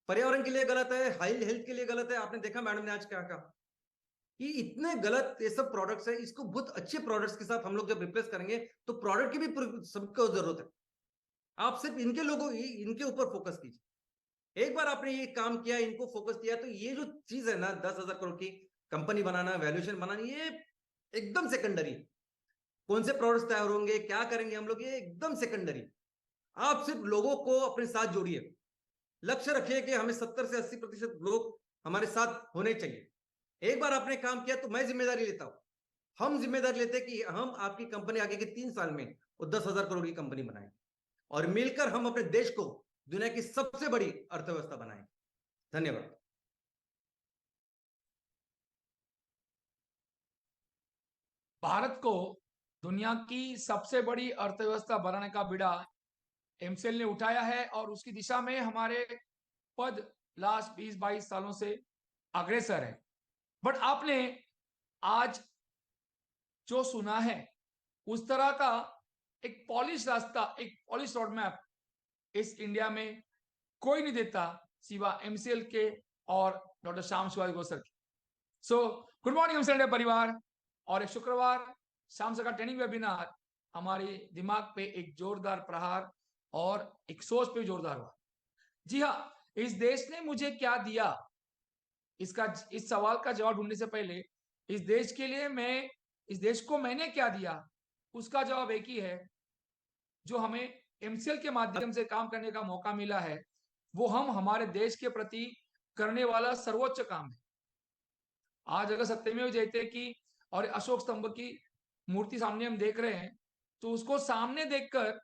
पर्यावरण के लिए गलत है, हाई हेल्थ के लिए गलत है। आपने देखा मैडम ने आज क्या कहा कि इतने गलत ये सब प्रोडक्ट्स है, इसको बहुत अच्छे प्रोडक्ट्स के साथ हम लोग जब रिप्लेस करेंगे तो प्रोडक्ट की भी सबको जरूरत है। आप सिर्फ इनके लोगों, इनके ऊपर फोकस कीजिए। एक बार आपने ये काम किया, इनको फोकस किया, तो ये जो चीज है ना, 10,000 करोड़ की कंपनी बनाना, वैल्यूएशन बनाना, ये एकदम सेकेंडरी। कौन से प्रोडक्ट्स तैयार होंगे, क्या करेंगे हम लोग, ये एकदम सेकेंडरी। आप सिर्फ लोगों को अपने साथ जोड़िए। लक्ष्य रखिए कि हमें 70 से 80% लोग हमारे साथ होने चाहिए। एक बार आपने काम किया तो मैं जिम्मेदारी लेता हूं, हम जिम्मेदारी लेते हैं कि हम आपकी कंपनी आगे के 3 साल में वो 10,000 करोड़ की कंपनी बनाएंगे, और मिलकर हम अपने देश को दुनिया की सबसे बड़ी अर्थव्यवस्था बनाएंगे। धन्यवाद। भारत को दुनिया की सबसे बड़ी अर्थव्यवस्था बनाने का बीड़ा एमसीएल ने उठाया है और उसकी दिशा में हमारे पद लास्ट 20-22 सालों से अग्रसर है। बट आपने आज जो सुना है उस तरह का एक पॉलिश रास्ता, एक पॉलिश रोड मैप इस इंडिया में कोई नहीं देता सिवा एमसीएल के और डॉक्टर श्याम सुभाष गौसर के। सो गुड मॉर्निंग एमसीएल परिवार। और एक शुक्रवार शाम से का ट्रेनिंग वेबिनार हमारे दिमाग पे एक जोरदार प्रहार और एक सोच पे जोरदार हुआ। जी हाँ, इस देश ने मुझे क्या दिया, इस सवाल का जवाब ढूंढने से पहले इस देश के लिए इस देश को मैंने क्या दिया, उसका जवाब एक ही है। जो हमें एमसीएल के माध्यम से काम करने का मौका मिला है वो हम हमारे देश के प्रति करने वाला सर्वोच्च काम है। आज अगर सत्यमेव जयते की और अशोक स्तंभ की मूर्ति सामने हम देख रहे हैं तो उसको सामने देखकर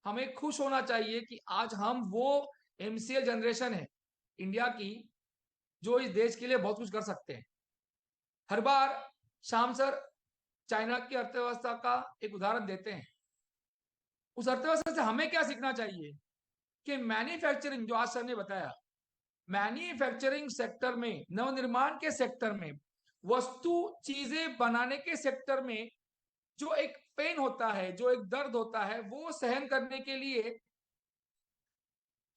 हमें खुश होना चाहिए कि आज हम वो एमसीएल जनरेशन है इंडिया की जो इस देश के लिए बहुत कुछ कर सकते हैं। हर बार श्याम सर चाइना की अर्थव्यवस्था का एक उदाहरण देते हैं। उस अर्थव्यवस्था से हमें क्या सीखना चाहिए कि मैन्युफैक्चरिंग, जो आज सर ने बताया, मैन्युफैक्चरिंग सेक्टर में, नवनिर्माण के सेक्टर में, वस्तु चीजें बनाने के सेक्टर में जो एक पेन होता है, जो एक दर्द होता है, वो सहन करने के लिए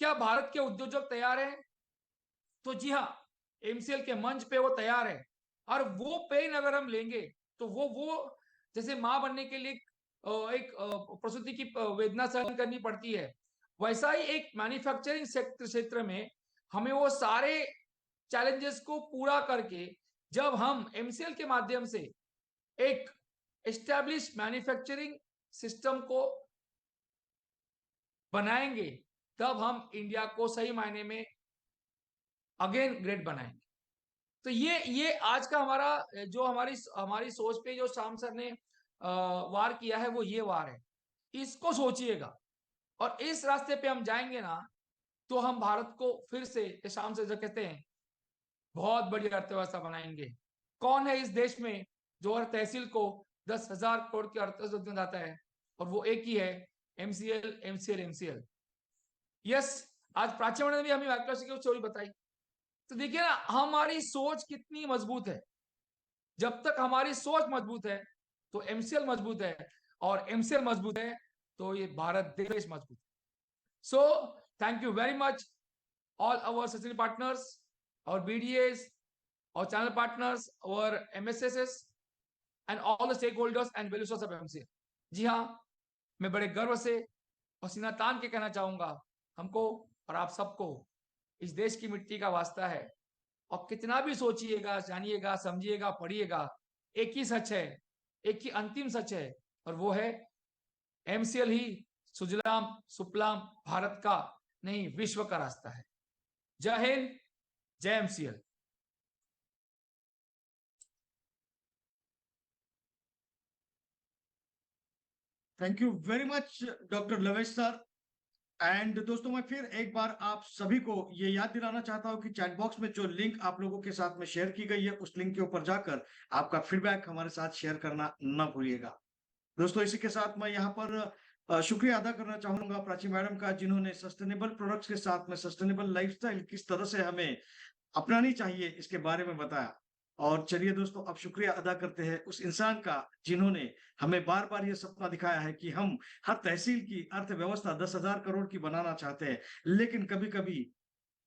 क्या भारत के उद्योजक तैयार हैं? तो जी हाँ, एमसीएल के मंच पे वो तैयार है। और वो पेन अगर हम लेंगे तो वो जैसे मां बनने के लिए एक प्रसूति की वेदना सहन करनी पड़ती है, वैसा ही एक मैन्युफैक्चरिंग क्षेत्र में हमें वो सारे चैलेंजेस को पूरा करके जब हम एमसीएल के माध्यम से एक एस्टैब्लिश मैन्युफैक्चरिंग सिस्टम को बनाएंगे तब हम इंडिया को सही मायने में अगेन ग्रेट बनाएंगे। तो ये आज का हमारा जो हमारी सोच पे जो श्याम सर ने वार किया है वो ये वार है। इसको सोचिएगा और इस रास्ते पे हम जाएंगे ना, तो हम भारत को फिर से शाम से जो कहते हैं बहुत बड़ी अर्थव्यवस्था बनाएंगे। कौन है इस देश में जो हर तहसील को 10,000 करोड़ की अर्थव्यवस्था बनाता है? और वो एक ही है, एमसीएल एमसीएल एमसीएल। यस, आज प्राची मैडम ने भी हमें माइक्रो की स्टोरी बताई। तो देखिए ना, हमारी सोच कितनी मजबूत है। जब तक हमारी सोच मजबूत है तो एमसीएल मजबूत है, और एमसीएल मजबूत है तो ये भारत देश मजबूत है। So thank you very much all our society partners, our BDAs, our channel partners, our MSSs, and all the stakeholders and valuers of MCL। जी हाँ, मैं बड़े गर्व से और सीना तान के कहना चाहूंगा, हमको और आप सबको इस देश की मिट्टी का वास्ता है। और कितना भी सोचिएगा, जानिएगा, समझिएगा, पढ़िएगा, एक ही सच है, एक ही अंतिम सच है, और वो है एमसीएल ही सुजलाम सुफलाम भारत का नहीं विश्व का रास्ता है। जय हिंद, जय MCL. Thank you very much doctor लवेश sir. And दोस्तों, मैं फिर एक बार आप सभी को ये याद दिलाना चाहता हूं कि चैट बॉक्स में जो लिंक आप लोगों के साथ में शेयर की गई है, उस लिंक के ऊपर जाकर आपका फीडबैक हमारे साथ शेयर करना ना भूलिएगा। दोस्तों, इसी के साथ मैं यहाँ पर शुक्रिया अदा करना चाहूंगा प्राची मैडम का, जिन्होंने सस्टेनेबल प्रोडक्ट्स के साथ में सस्टेनेबल लाइफस्टाइल किस तरह से हमें अपनानी चाहिए इसके बारे में बताया। और चलिए दोस्तों, अब शुक्रिया अदा करते हैं उस इंसान का जिन्होंने हमें बार बार ये सपना दिखाया है कि हम हर तहसील की अर्थव्यवस्था 10,000 करोड़ की बनाना चाहते हैं, लेकिन कभी कभी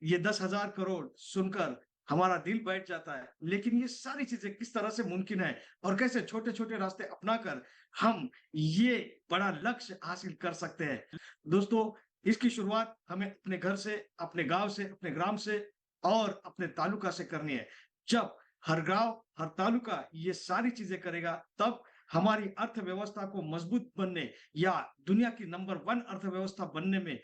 ये 10,000 करोड़ सुनकर हमारा दिल बैठ जाता है। लेकिन ये सारी चीजें किस तरह से मुमकिन है और कैसे छोटे छोटे रास्ते अपनाकर हम ये बड़ा लक्ष्य हासिल कर सकते हैं। दोस्तों, इसकी शुरुआत हमें अपने घर से, अपने गांव से, अपने ग्राम से और अपने तालुका से करनी है। जब हर गांव, हर तालुका ये सारी चीजें करेगा, तब हमारी अर्थव्यवस्था को मजबूत बनने या दुनिया की नंबर 1 अर्थव्यवस्था बनने में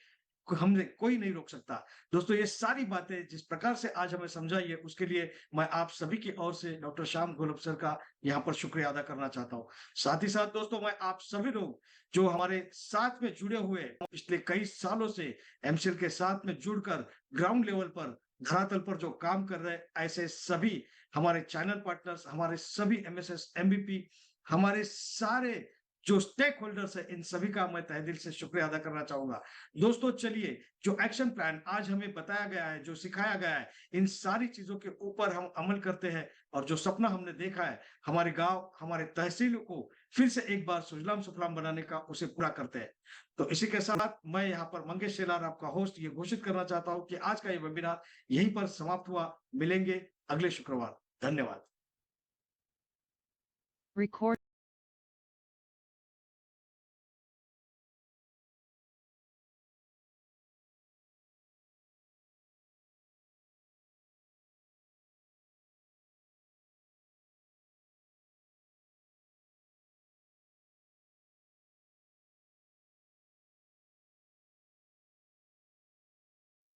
हमने कोई नहीं रोक सकता। दोस्तों, ये सारी बातें जिस प्रकार से आज हमें समझाई है, उसके लिए मैं आप सभी की ओर से डॉक्टर श्याम घोलप सर का यहाँ पर शुक्रिया अदा करना चाहता हूँ। साथ ही साथ दोस्तों, मैं आप सभी लोग जो हमारे साथ में जुड़े हुए पिछले कई सालों से एमसीएल के साथ में जुड़कर ग्राउंड लेवल पर, धरातल पर जो काम कर रहे हैं, ऐसे सभी हमारे चैनल पार्टनर्स, हमारे सभी एमएसएस, एमबीपी, हमारे सारे जो स्टेक होल्डर्स है, इन सभी का मैं तहे दिल से शुक्रिया अदा करना चाहूंगा। दोस्तों, चलिए, जो एक्शन प्लान आज हमें बताया गया है, जो सिखाया गया है, इन सारी चीजों के ऊपर हम अमल करते हैं और जो सपना हमने देखा है हमारे गांव, हमारे तहसीलों को फिर से एक बार सुजलाम सुफलाम बनाने का, उसे पूरा करते हैं। तो इसी के साथ मैं यहाँ पर मंगेश शेलार, आपका होस्ट, ये घोषित करना चाहता हूँ कि आज का ये वेबिनार यहीं पर समाप्त हुआ। मिलेंगे अगले शुक्रवार। धन्यवाद। Record